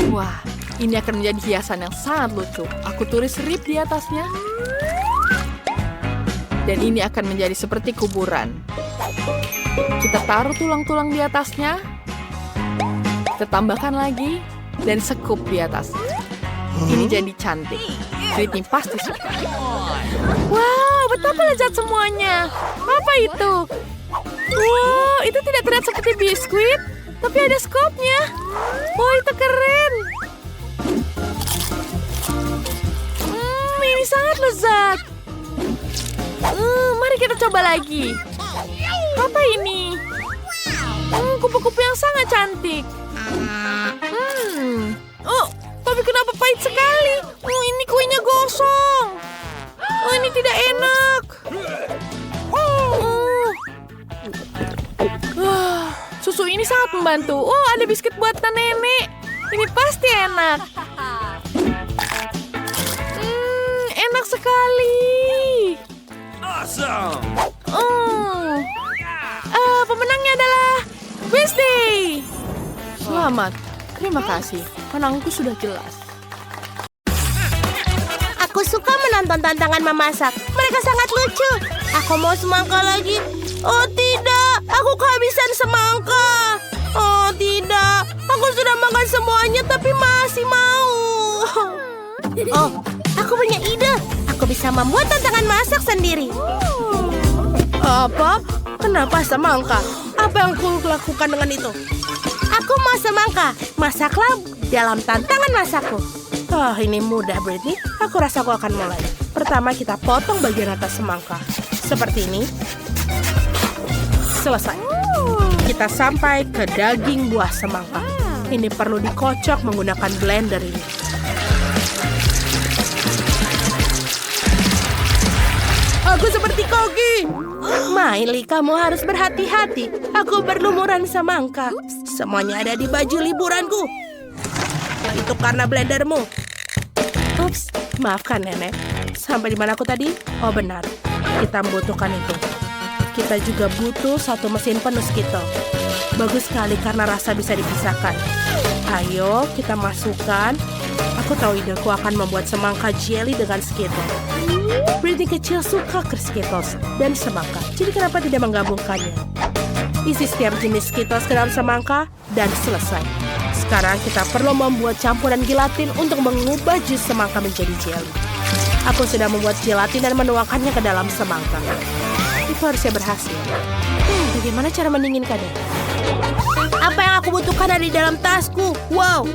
Wah, ini akan menjadi hiasan yang sangat lucu. Aku tulis rip di atasnya. Dan ini akan menjadi seperti kuburan. Kita taruh tulang-tulang di atasnya. Kita tambahkan lagi. Dan sekup di atasnya. Ini jadi cantik. Britney pasti suka. Wow, betapa lezat semuanya. Apa itu? Wow, itu tidak terlihat seperti biskuit. Tapi ada skopnya. Oh, itu keren. Ini sangat lezat. Mari kita coba lagi. Apa ini? Kupu-kupu yang sangat cantik. Oh, tapi kenapa pahit sekali? Ini kuenya gosong. Oh, ini tidak enak. Susu ini sangat membantu. Oh, ada biskuit buatan nenek. Ini pasti enak. Enak sekali. Awesome. Pemenangnya adalah Wednesday. Selamat. Terima kasih. Menangku sudah jelas. Aku suka menonton tantangan memasak. Mereka sangat lucu. Aku mau semangka lagi. Oh tidak, aku kehabisan semangka. Oh tidak, aku sudah makan semuanya tapi masih mau. Oh, aku punya ide. Aku bisa membuat tantangan masak sendiri. Apa? Kenapa semangka? Apa yang aku lakukan dengan itu? Aku mau semangka. Masaklah dalam tantangan masakku. Oh, ini mudah, Britney. Aku rasa aku akan mulai. Pertama, kita potong bagian atas semangka. Seperti ini. Selesai. Kita sampai ke daging buah semangka. Ini perlu dikocok menggunakan blender ini. Aku seperti Kogi. Miley, kamu harus berhati-hati. Aku berlumuran semangka. Semuanya ada di baju liburanku. Itu karena blendermu. Ups, maafkan nenek. Sampai di mana aku tadi? Oh benar, kita membutuhkan itu. Kita juga butuh satu mesin penuh Skittle. Bagus sekali karena rasa bisa dipisahkan. Ayo kita masukkan. Aku tahu ideku akan membuat semangka jelly dengan Skittle. Britney kecil suka Skittles dan semangka. Jadi kenapa tidak menggabungkannya? Isi setiap jenis Skittles ke dalam semangka dan selesai. Sekarang kita perlu membuat campuran gelatin untuk mengubah jus semangka menjadi jelly. Aku sudah membuat gelatin dan menuangkannya ke dalam semangka. Itu harusnya berhasil. Bagaimana cara mendinginkannya? Apa yang aku butuhkan ada di dalam tasku? Wow.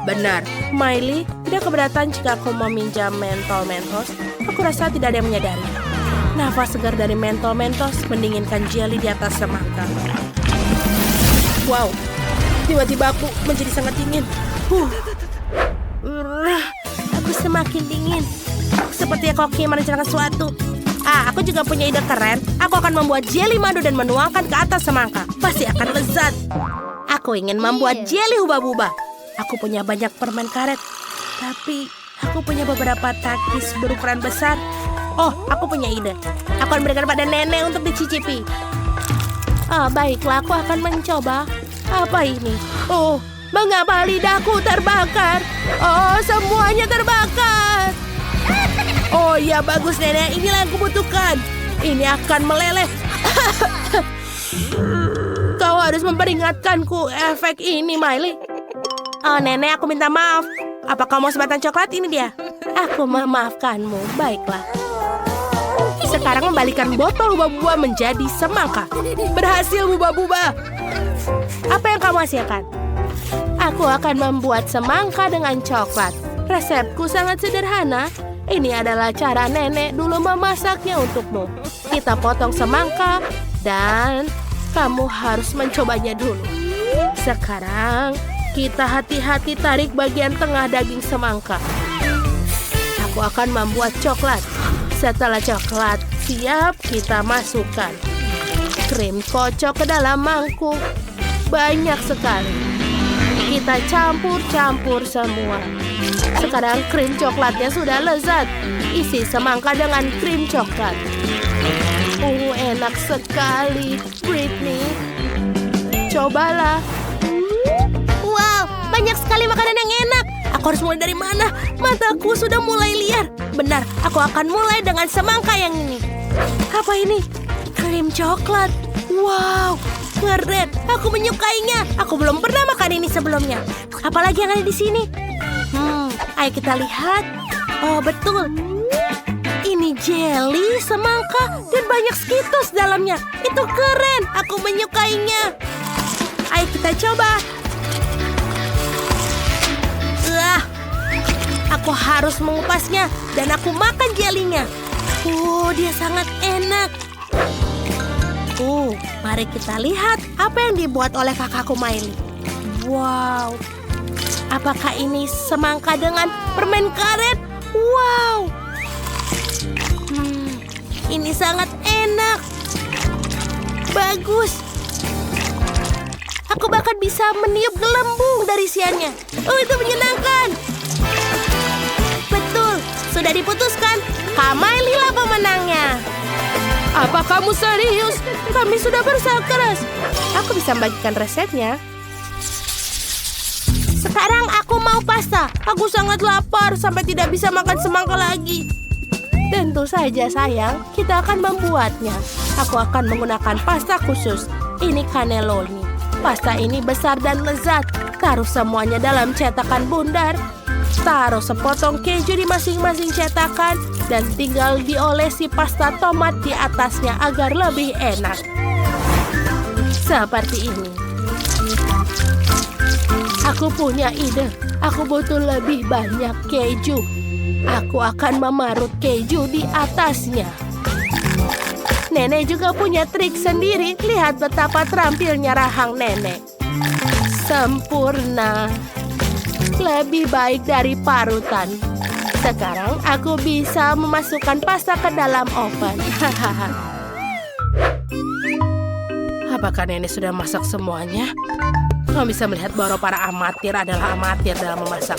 Benar. Miley, ada keberatan jika aku meminjam mentol Mentos? Aku rasa tidak ada yang menyadari. Nafas segar dari mentol Mentos mendinginkan jelly di atas semangka. Wow, tiba-tiba aku menjadi sangat dingin. Aku semakin dingin. Seperti aku merencanakan sesuatu. Aku juga punya ide keren. Aku akan membuat jelly madu dan menuangkan ke atas semangka. Pasti akan lezat. Aku ingin membuat jelly hubah-bubah. Aku punya banyak permen karet. Tapi aku punya beberapa takis berukuran besar. Aku punya ide. Aku akan berikan pada nenek untuk dicicipi. Baiklah, aku akan mencoba. Apa ini? Mengapa lidahku terbakar? Semuanya terbakar. Ya bagus nenek, inilah yang kubutuhkan. Ini akan meleleh. Kau harus memperingatkanku efek ini, Miley. Nenek, aku minta maaf. Apa kau mau sebatang coklat? Ini dia. Aku memaafkanmu. Baiklah. Sekarang membalikan botol hubah-bubah menjadi semangka. Berhasil, hubah-bubah. Apa yang kamu hasilkan? Aku akan membuat semangka dengan coklat. Resepku sangat sederhana. Ini adalah cara nenek dulu memasaknya untukmu. Kita potong semangka dan kamu harus mencobanya dulu. Sekarang kita hati-hati tarik bagian tengah daging semangka. Aku akan membuat coklat. Setelah coklat siap, kita masukkan krim kocok ke dalam mangkuk. Banyak sekali. Kita campur-campur semua. Sekarang krim coklatnya sudah lezat. Isi semangka dengan krim coklat. Enak sekali, Britney. Cobalah. Wow, banyak sekali makanan yang enak. Aku harus mulai dari mana? Mataku sudah mulai liar. Benar, aku akan mulai dengan semangka yang ini. Apa ini? Krim coklat. Wow, keren. Aku menyukainya. Aku belum pernah makan ini sebelumnya. Apalagi yang ada di sini? Ayo kita lihat. Betul. Ini jelly, semangka, dan banyak Skittles dalamnya. Itu keren. Aku menyukainya. Ayo kita coba. Aku harus mengupasnya dan aku makan jelinya. Dia sangat enak. Mari kita lihat apa yang dibuat oleh kakakku Miley. Wow. Apakah ini semangka dengan permen karet? Wow. Ini sangat enak. Bagus. Aku bahkan bisa meniup gelembung dari isiannya. Itu menyenangkan. Betul, sudah diputuskan. Kak Miley lah pemenangnya. Apa kamu serius? Kami sudah berusaha keras. Aku bisa membagikan resepnya. Sekarang aku mau pasta. Aku sangat lapar sampai tidak bisa makan semangka lagi. Tentu saja sayang, kita akan membuatnya. Aku akan menggunakan pasta khusus. Ini cannelloni. Pasta ini besar dan lezat. Taruh semuanya dalam cetakan bundar. Taruh sepotong keju di masing-masing cetakan. Dan tinggal diolesi pasta tomat di atasnya agar lebih enak. Seperti ini. Aku punya ide. Aku butuh lebih banyak keju. Aku akan memarut keju di atasnya. Nenek juga punya trik sendiri. Lihat betapa terampilnya rahang nenek. Sempurna. Lebih baik dari parutan. Sekarang aku bisa memasukkan pasta ke dalam oven. Apakah nenek sudah masak semuanya? Kamu bisa melihat bahwa para amatir adalah amatir dalam memasak.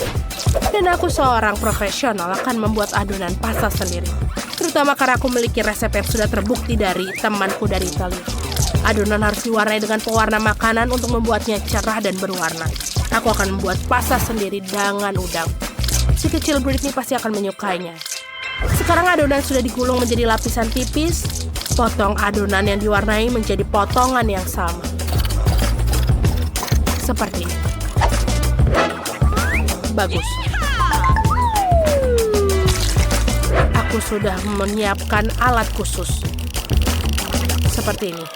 Dan aku seorang profesional akan membuat adonan pasta sendiri. Terutama karena aku memiliki resep yang sudah terbukti dari temanku dari Italia. Adonan harus diwarnai dengan pewarna makanan untuk membuatnya cerah dan berwarna. Aku akan membuat pasta sendiri dengan udang. Si kecil Britney pasti akan menyukainya. Sekarang adonan sudah digulung menjadi lapisan tipis. Potong adonan yang diwarnai menjadi potongan yang sama. Seperti ini. Bagus. Aku sudah menyiapkan alat khusus. Seperti ini.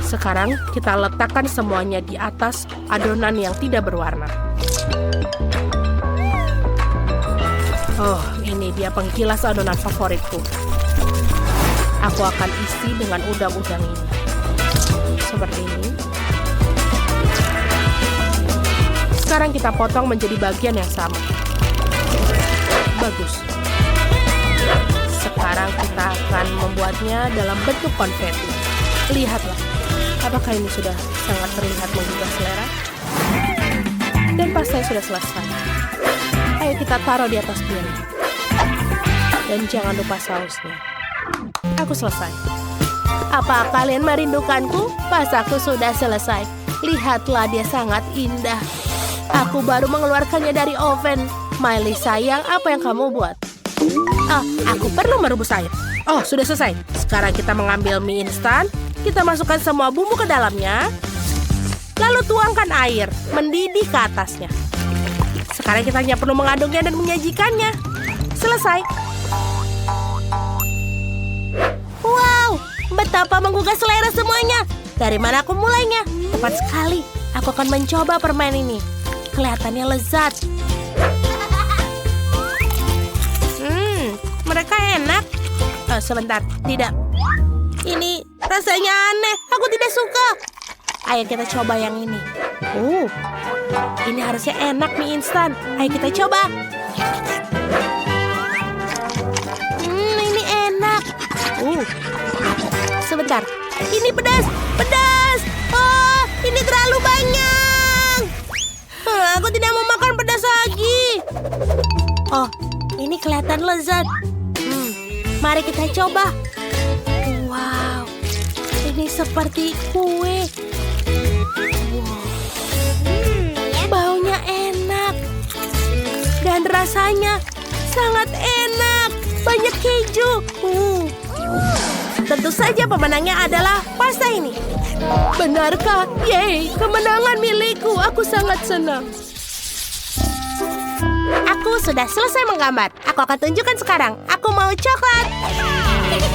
Sekarang kita letakkan semuanya di atas adonan yang tidak berwarna. Oh, ini dia pengkilas adonan favoritku. Aku akan isi dengan udang-udang ini. Seperti ini. Sekarang kita potong menjadi bagian yang sama. Bagus. Sekarang kita akan membuatnya dalam bentuk konfeti. Lihatlah, apakah ini sudah sangat terlihat menggugah selera? Dan pastanya sudah selesai. Ayo kita taruh di atas piring. Dan jangan lupa sausnya. Aku selesai. Apa kalian merindukanku? Pastaku sudah selesai. Lihatlah, dia sangat indah. Aku baru mengeluarkannya dari oven. Miley sayang, apa yang kamu buat? Oh, aku perlu merebus air. Oh, sudah selesai. Sekarang kita mengambil mie instan. Kita masukkan semua bumbu ke dalamnya. Lalu tuangkan air, mendidih ke atasnya. Sekarang kita hanya perlu mengaduknya dan menyajikannya. Selesai. Wow, betapa menggugah selera semuanya. Dari mana aku mulainya? Tepat sekali. Aku akan mencoba permen ini. Kelihatannya lezat. Mereka enak. Oh, sebentar, tidak. Ini rasanya aneh. Aku tidak suka. Ayo kita coba yang ini. Ini harusnya enak mie instan. Ayo kita coba. Ini enak. Sebentar. Ini pedas. Pedas. Oh, ini terlalu banyak. Aku tidak mau makan pedas lagi. Oh, ini kelihatan lezat. Mari kita coba. Wow, ini seperti kue. Wow. Baunya enak. Dan rasanya sangat enak. Banyak keju. Tentu saja pemenangnya adalah pasta ini. Benarkah? Yeay, kemenangan milikku. Aku sangat senang. Aku sudah selesai menggambar. Aku akan tunjukkan sekarang. Aku mau coklat.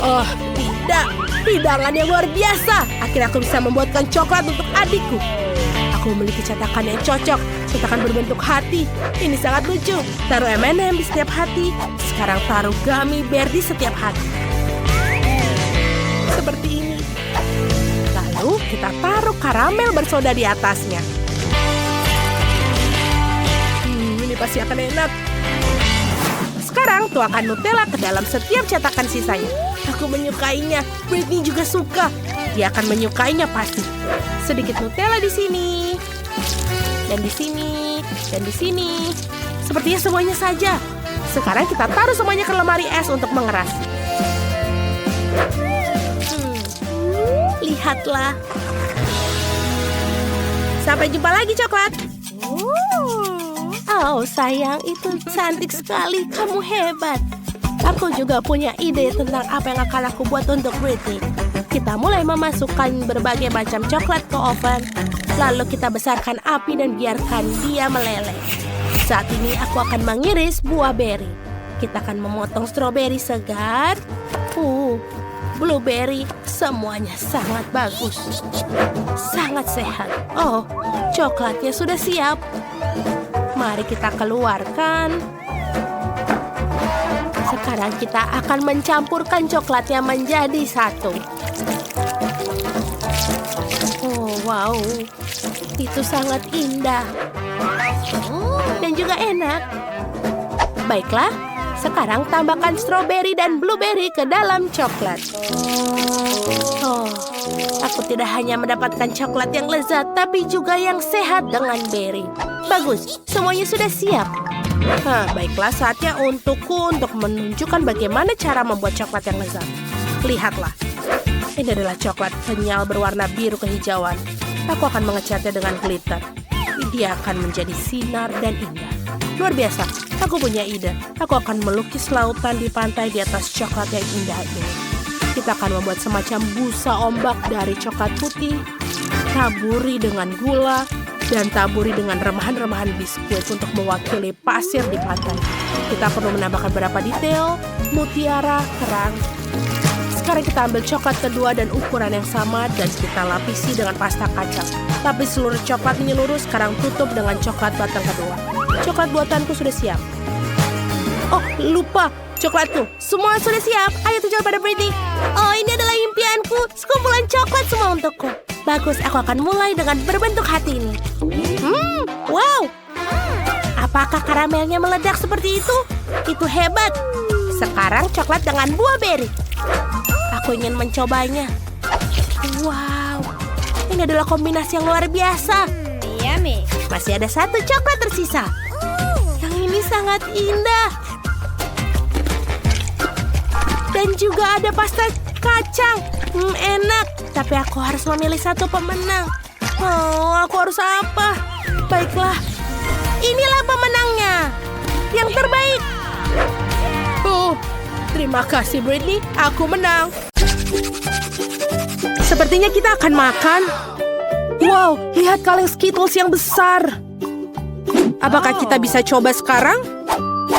Oh, tidak. Hidangan yang luar biasa. Akhirnya aku bisa membuatkan coklat untuk adikku. Aku memiliki cetakan yang cocok. Cetakan berbentuk hati. Ini sangat lucu. Taruh M&M di setiap hati. Sekarang taruh gummy bear di setiap hati. Seperti ini. Lalu kita taruh karamel bersoda di atasnya. Ini pasti akan enak. Sekarang tuangkan Nutella ke dalam setiap cetakan sisanya. Aku menyukainya. Britney juga suka. Dia akan menyukainya pasti. Sedikit Nutella di sini. Dan di sini. Dan di sini. Sepertinya semuanya saja. Sekarang kita taruh semuanya ke lemari es untuk mengeras. Lihatlah. Sampai jumpa lagi, coklat. Oh sayang, itu cantik sekali. Kamu hebat. Aku juga punya ide tentang apa yang akan aku buat untuk Britney. Kita mulai memasukkan berbagai macam coklat ke oven. Lalu kita besarkan api dan biarkan dia meleleh. Saat ini aku akan mengiris buah beri. Kita akan memotong stroberi segar. Blueberry, semuanya sangat bagus. Sangat sehat. Oh, coklatnya sudah siap. Mari kita keluarkan. Sekarang kita akan mencampurkan coklatnya menjadi satu. Oh, wow. Itu sangat indah. Dan juga enak. Baiklah, sekarang tambahkan stroberi dan blueberry ke dalam coklat. Oh, aku tidak hanya mendapatkan coklat yang lezat, tapi juga yang sehat dengan berry. Bagus, semuanya sudah siap. Baiklah, saatnya untukku untuk menunjukkan bagaimana cara membuat coklat yang lezat. Lihatlah, ini adalah coklat kenyal berwarna biru kehijauan. Aku akan mengecatnya dengan glitter. Dia akan menjadi sinar dan indah. Luar biasa, aku punya ide. Aku akan melukis lautan di pantai di atas coklat yang indah ini. Kita akan membuat semacam busa ombak dari coklat putih, taburi dengan gula, dan taburi dengan remahan-remahan biskuit untuk mewakili pasir di pantai. Kita perlu menambahkan beberapa detail, mutiara, kerang. Sekarang kita ambil coklat kedua dan ukuran yang sama dan kita lapisi dengan pasta kacang. Lapis seluruh coklat menyeluruh, sekarang tutup dengan coklat batang kedua. Coklat buatanku sudah siap. Oh, lupa. Coklatku. Semua sudah siap. Ayo tujuan pada Britney. Oh, ini adalah impianku. Sekumpulan coklat semua untukku. Bagus, aku akan mulai dengan berbentuk hati ini. Wow. Apakah karamelnya meledak seperti itu? Itu hebat. Sekarang coklat dengan buah beri. Aku ingin mencobanya. Wow. Ini adalah kombinasi yang luar biasa. Yummy. Masih ada satu coklat tersisa. Yang ini sangat indah. Dan juga ada pasta kacang. Enak. Tapi aku harus memilih satu pemenang. Oh, aku harus apa? Baiklah. Inilah pemenangnya. Yang terbaik. Oh, terima kasih Britney. Aku menang. Sepertinya kita akan makan. Wow, lihat kaleng Skittles yang besar. Apakah kita bisa coba sekarang?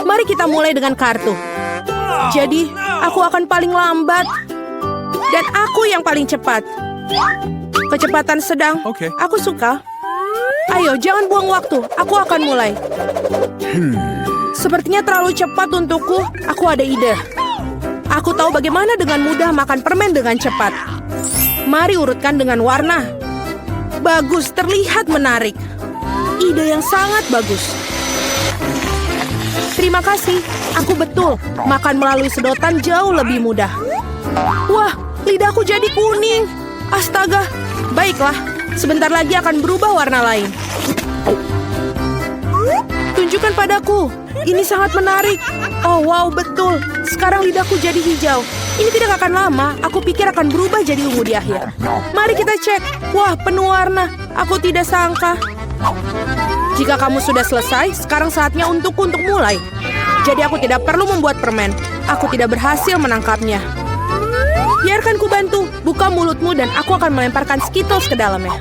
Mari kita mulai dengan kartu. Jadi, aku akan paling lambat. Dan aku yang paling cepat. Kecepatan sedang. Oke. Aku suka. Ayo, jangan buang waktu. Aku akan mulai. Sepertinya terlalu cepat untukku. Aku ada ide. Aku tahu bagaimana dengan mudah makan permen dengan cepat. Mari urutkan dengan warna. Bagus, terlihat menarik. Ide yang sangat bagus. Terima kasih. Aku betul. Makan melalui sedotan jauh lebih mudah. Wah, lidahku jadi kuning. Astaga. Baiklah, sebentar lagi akan berubah warna lain. Tunjukkan padaku. Ini sangat menarik. Oh, wow, betul. Sekarang lidahku jadi hijau. Ini tidak akan lama. Aku pikir akan berubah jadi ungu di akhir. Mari kita cek. Wah, penuh warna. Aku tidak sangka. Jika kamu sudah selesai, sekarang saatnya untukku untuk mulai. Jadi aku tidak perlu membuat permen. Aku tidak berhasil menangkapnya. Biarkan ku bantu. Buka mulutmu dan aku akan melemparkan Skittles ke dalamnya.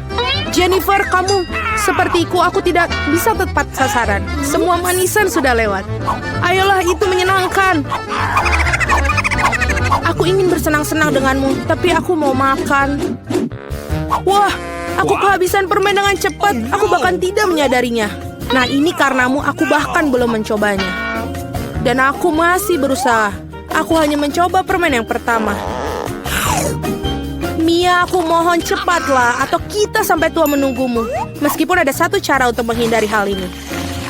Jennifer, kamu sepertiku, aku tidak bisa tepat sasaran. Semua manisan sudah lewat. Ayolah, itu menyenangkan. Aku ingin bersenang-senang denganmu, tapi aku mau makan. Wah, aku kehabisan permen dengan cepat. Aku bahkan tidak menyadarinya. Nah, ini karenamu aku bahkan belum mencobanya. Dan aku masih berusaha. Aku hanya mencoba permen yang pertama. Mia, aku mohon cepatlah, atau kita sampai tua menunggumu. Meskipun ada satu cara untuk menghindari hal ini.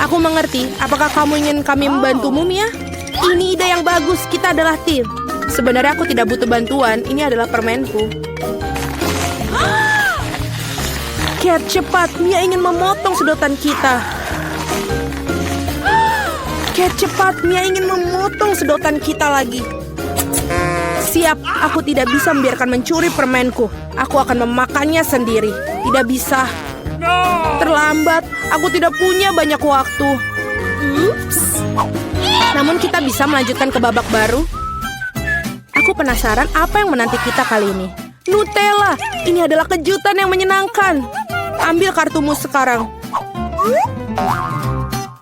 Aku mengerti. Apakah kamu ingin kami membantumu, Mia? Ini ide yang bagus. Kita adalah tim. Sebenarnya aku tidak butuh bantuan. Ini adalah permenku. Cat, cepat. Mia ingin memotong sedotan kita. Cat, cepat. Mia ingin memotong sedotan kita lagi. Siap, aku tidak bisa membiarkan mencuri permenku. Aku akan memakannya sendiri. Tidak bisa. Terlambat, aku tidak punya banyak waktu. Namun kita bisa melanjutkan ke babak baru. Aku penasaran apa yang menanti kita kali ini. Nutella, ini adalah kejutan yang menyenangkan. Ambil kartumu sekarang.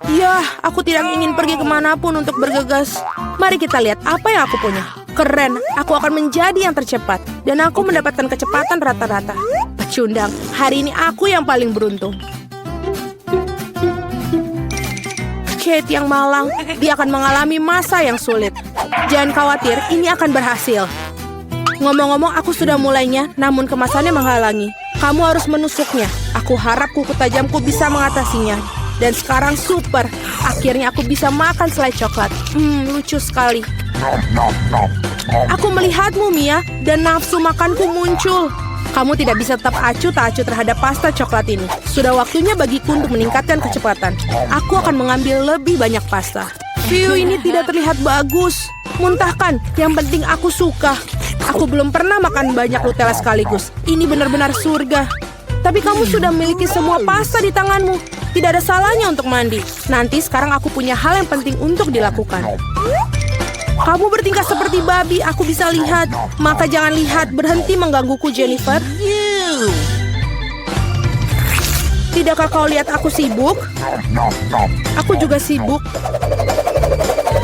Ya, aku tidak ingin pergi kemanapun untuk bergegas. Mari kita lihat apa yang aku punya. Keren, aku akan menjadi yang tercepat. Dan aku mendapatkan kecepatan rata-rata. Pecundang, hari ini aku yang paling beruntung. Kate yang malang, dia akan mengalami masa yang sulit. Jangan khawatir, ini akan berhasil. Ngomong-ngomong, aku sudah mulainya, namun kemasannya menghalangi. Kamu harus menusuknya. Aku harap kuku tajamku bisa mengatasinya. Dan sekarang super. Akhirnya aku bisa makan selai coklat. Lucu sekali. Aku melihatmu, Mia, dan nafsu makanku muncul. Kamu tidak bisa tetap acuh tak acuh terhadap pasta coklat ini. Sudah waktunya bagiku untuk meningkatkan kecepatan. Aku akan mengambil lebih banyak pasta. View ini tidak terlihat bagus. Muntahkan, yang penting aku suka. Aku belum pernah makan banyak Nutella sekaligus. Ini benar-benar surga. Tapi kamu sudah memiliki semua pasta di tanganmu. Tidak ada salahnya untuk mandi. Nanti sekarang aku punya hal yang penting untuk dilakukan. Kamu bertingkah seperti babi, aku bisa lihat. Maka jangan lihat, berhenti menggangguku, Jennifer. Tidakkah kau lihat aku sibuk? Aku juga sibuk.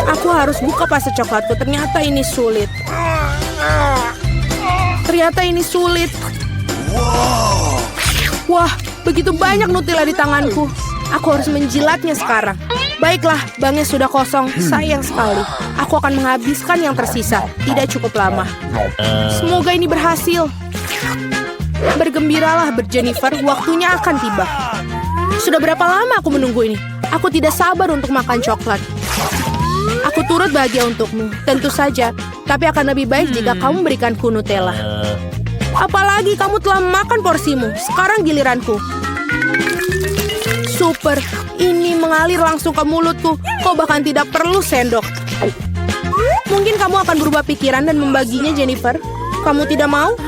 Aku harus buka pasta coklatku, ternyata ini sulit. Wah, begitu banyak Nutella di tanganku. Aku harus menjilatnya sekarang. Baiklah, banknya sudah kosong. Sayang sekali. Aku akan menghabiskan yang tersisa. Tidak cukup lama. Semoga ini berhasil. Bergembiralah, Jennifer. Waktunya akan tiba. Sudah berapa lama aku menunggu ini? Aku tidak sabar untuk makan coklat. Aku turut bahagia untukmu, tentu saja. Tapi akan lebih baik jika kamu berikanku Nutella. Apalagi kamu telah makan porsimu. Sekarang giliranku. Super, ini mengalir langsung ke mulutku. Kau bahkan tidak perlu sendok. Mungkin kamu akan berubah pikiran dan membaginya, Jennifer. Kamu tidak mau?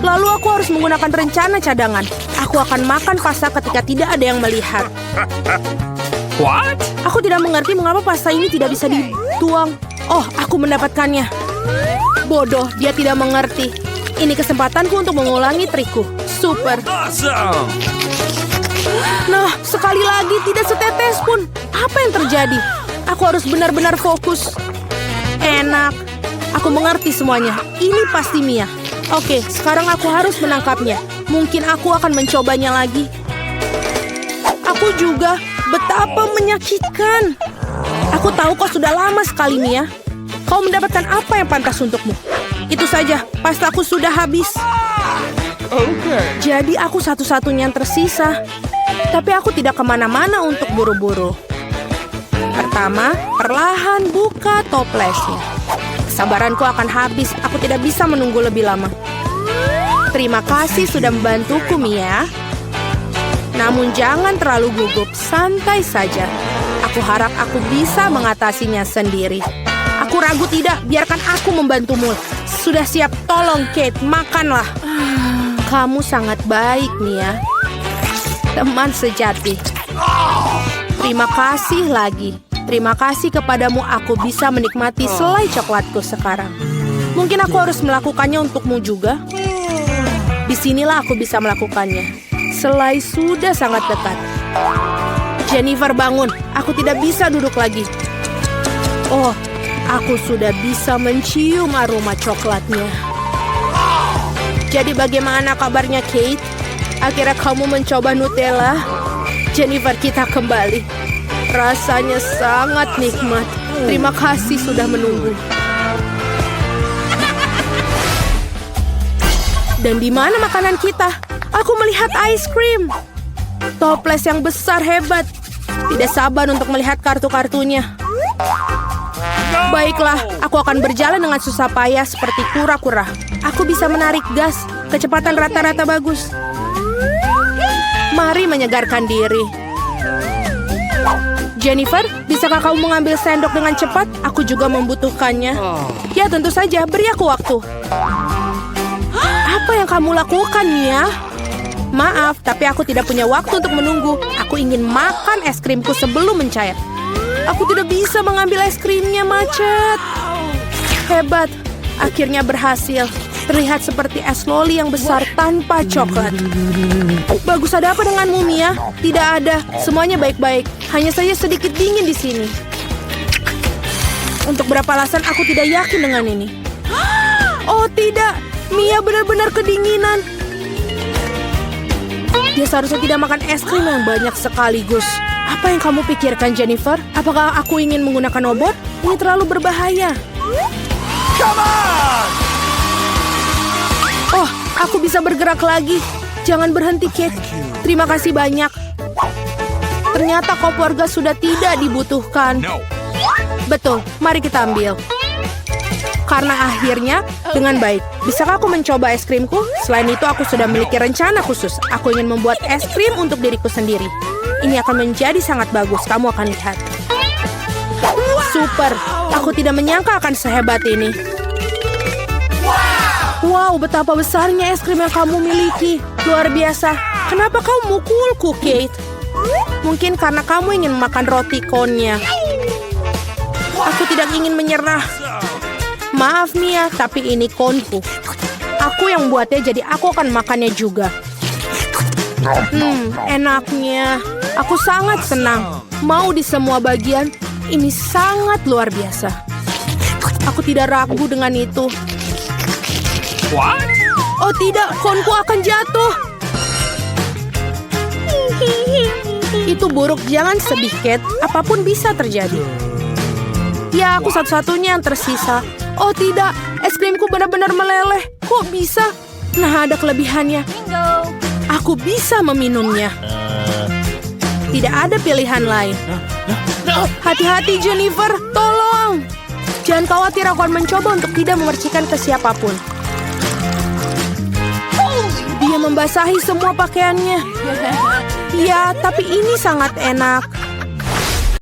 Lalu aku harus menggunakan rencana cadangan. Aku akan makan pasta ketika tidak ada yang melihat. What? Aku tidak mengerti mengapa pasta ini tidak bisa dituang. Oh, aku mendapatkannya. Bodoh, dia tidak mengerti. Ini kesempatanku untuk mengulangi trikku. Super. Awesome! Nah, sekali lagi tidak setetes pun. Apa yang terjadi? Aku harus benar-benar fokus. Enak. Aku mengerti semuanya. Ini pasti Mia. Oke, sekarang aku harus menangkapnya. Mungkin aku akan mencobanya lagi. Aku juga. Betapa menyakitkan. Aku tahu kau sudah lama sekali, Mia. Kau mendapatkan apa yang pantas untukmu. Itu saja, pastaku sudah habis. Jadi aku satu-satunya yang tersisa. Tapi aku tidak kemana-mana untuk buru-buru. Pertama, perlahan buka toplesnya. Kesabaranku akan habis. Aku tidak bisa menunggu lebih lama. Terima kasih sudah membantuku, Mia. Namun jangan terlalu gugup, santai saja. Aku harap aku bisa mengatasinya sendiri. Aku ragu tidak, biarkan aku membantumu. Sudah siap, tolong Kate, makanlah. Kamu sangat baik, Mia. Teman sejati. Terima kasih lagi. Terima kasih kepadamu aku bisa menikmati selai coklatku sekarang. Mungkin aku harus melakukannya untukmu juga. Disinilah aku bisa melakukannya. Selai sudah sangat dekat. Jennifer, bangun. Aku tidak bisa duduk lagi. Oh, aku sudah bisa mencium aroma coklatnya. Jadi bagaimana kabarnya, Kate? Akhirnya kamu mencoba Nutella? Jennifer, kita kembali. Rasanya sangat nikmat. Terima kasih sudah menunggu. Dan di mana makanan kita? Aku melihat ice cream. Toples yang besar hebat. Tidak sabar untuk melihat kartu-kartunya. Baiklah, aku akan berjalan dengan susah payah seperti kura-kura. Aku bisa menarik gas. Kecepatan rata-rata bagus. Mari menyegarkan diri. Jennifer, bisakah kamu mengambil sendok dengan cepat? Aku juga membutuhkannya. Ya, tentu saja. Beri aku waktu. Apa yang kamu lakukan, Mia? Maaf, tapi aku tidak punya waktu untuk menunggu. Aku ingin makan es krimku sebelum mencair. Aku tidak bisa mengambil es krimnya, macet. Hebat, akhirnya berhasil. Terlihat seperti es loli yang besar tanpa coklat. Bagus, ada apa denganmu, Mia? Tidak ada, semuanya baik-baik. Hanya saja sedikit dingin di sini. Untuk berapa alasan aku tidak yakin dengan ini. Oh tidak, Mia benar-benar kedinginan. Dia seharusnya tidak makan es krim yang banyak sekaligus. Apa yang kamu pikirkan, Jennifer? Apakah aku ingin menggunakan obat? Ini terlalu berbahaya. Come on! Oh, aku bisa bergerak lagi. Jangan berhenti, Kate. Terima kasih banyak. Ternyata keluarga sudah tidak dibutuhkan. No. Betul, mari kita ambil. Karena akhirnya, dengan baik. Bisakah aku mencoba es krimku? Selain itu, aku sudah memiliki rencana khusus. Aku ingin membuat es krim untuk diriku sendiri. Ini akan menjadi sangat bagus, kamu akan lihat. Super, aku tidak menyangka akan sehebat ini. Wow, betapa besarnya es krim yang kamu miliki. Luar biasa. Kenapa kau mukulku, Kate? Mungkin karena kamu ingin makan roti konnya. Aku tidak ingin menyerah. Maaf, Mia, tapi ini konku. Aku yang buatnya, jadi aku akan makannya juga. Enaknya. Aku sangat senang. Mau di semua bagian, ini sangat luar biasa. Aku tidak ragu dengan itu. What? Oh tidak, konku akan jatuh. Itu buruk, jangan sedih, Kate. Apapun bisa terjadi. Ya, aku satu-satunya yang tersisa. Oh tidak, es krimku benar-benar meleleh. Kok bisa? Nah, ada kelebihannya. Aku bisa meminumnya. Tidak ada pilihan lain. Hati-hati, Jennifer. Tolong. Jangan khawatir, aku akan mencoba untuk tidak memercikan ke siapapun. Dia membasahi semua pakaiannya. Ya, tapi ini sangat enak.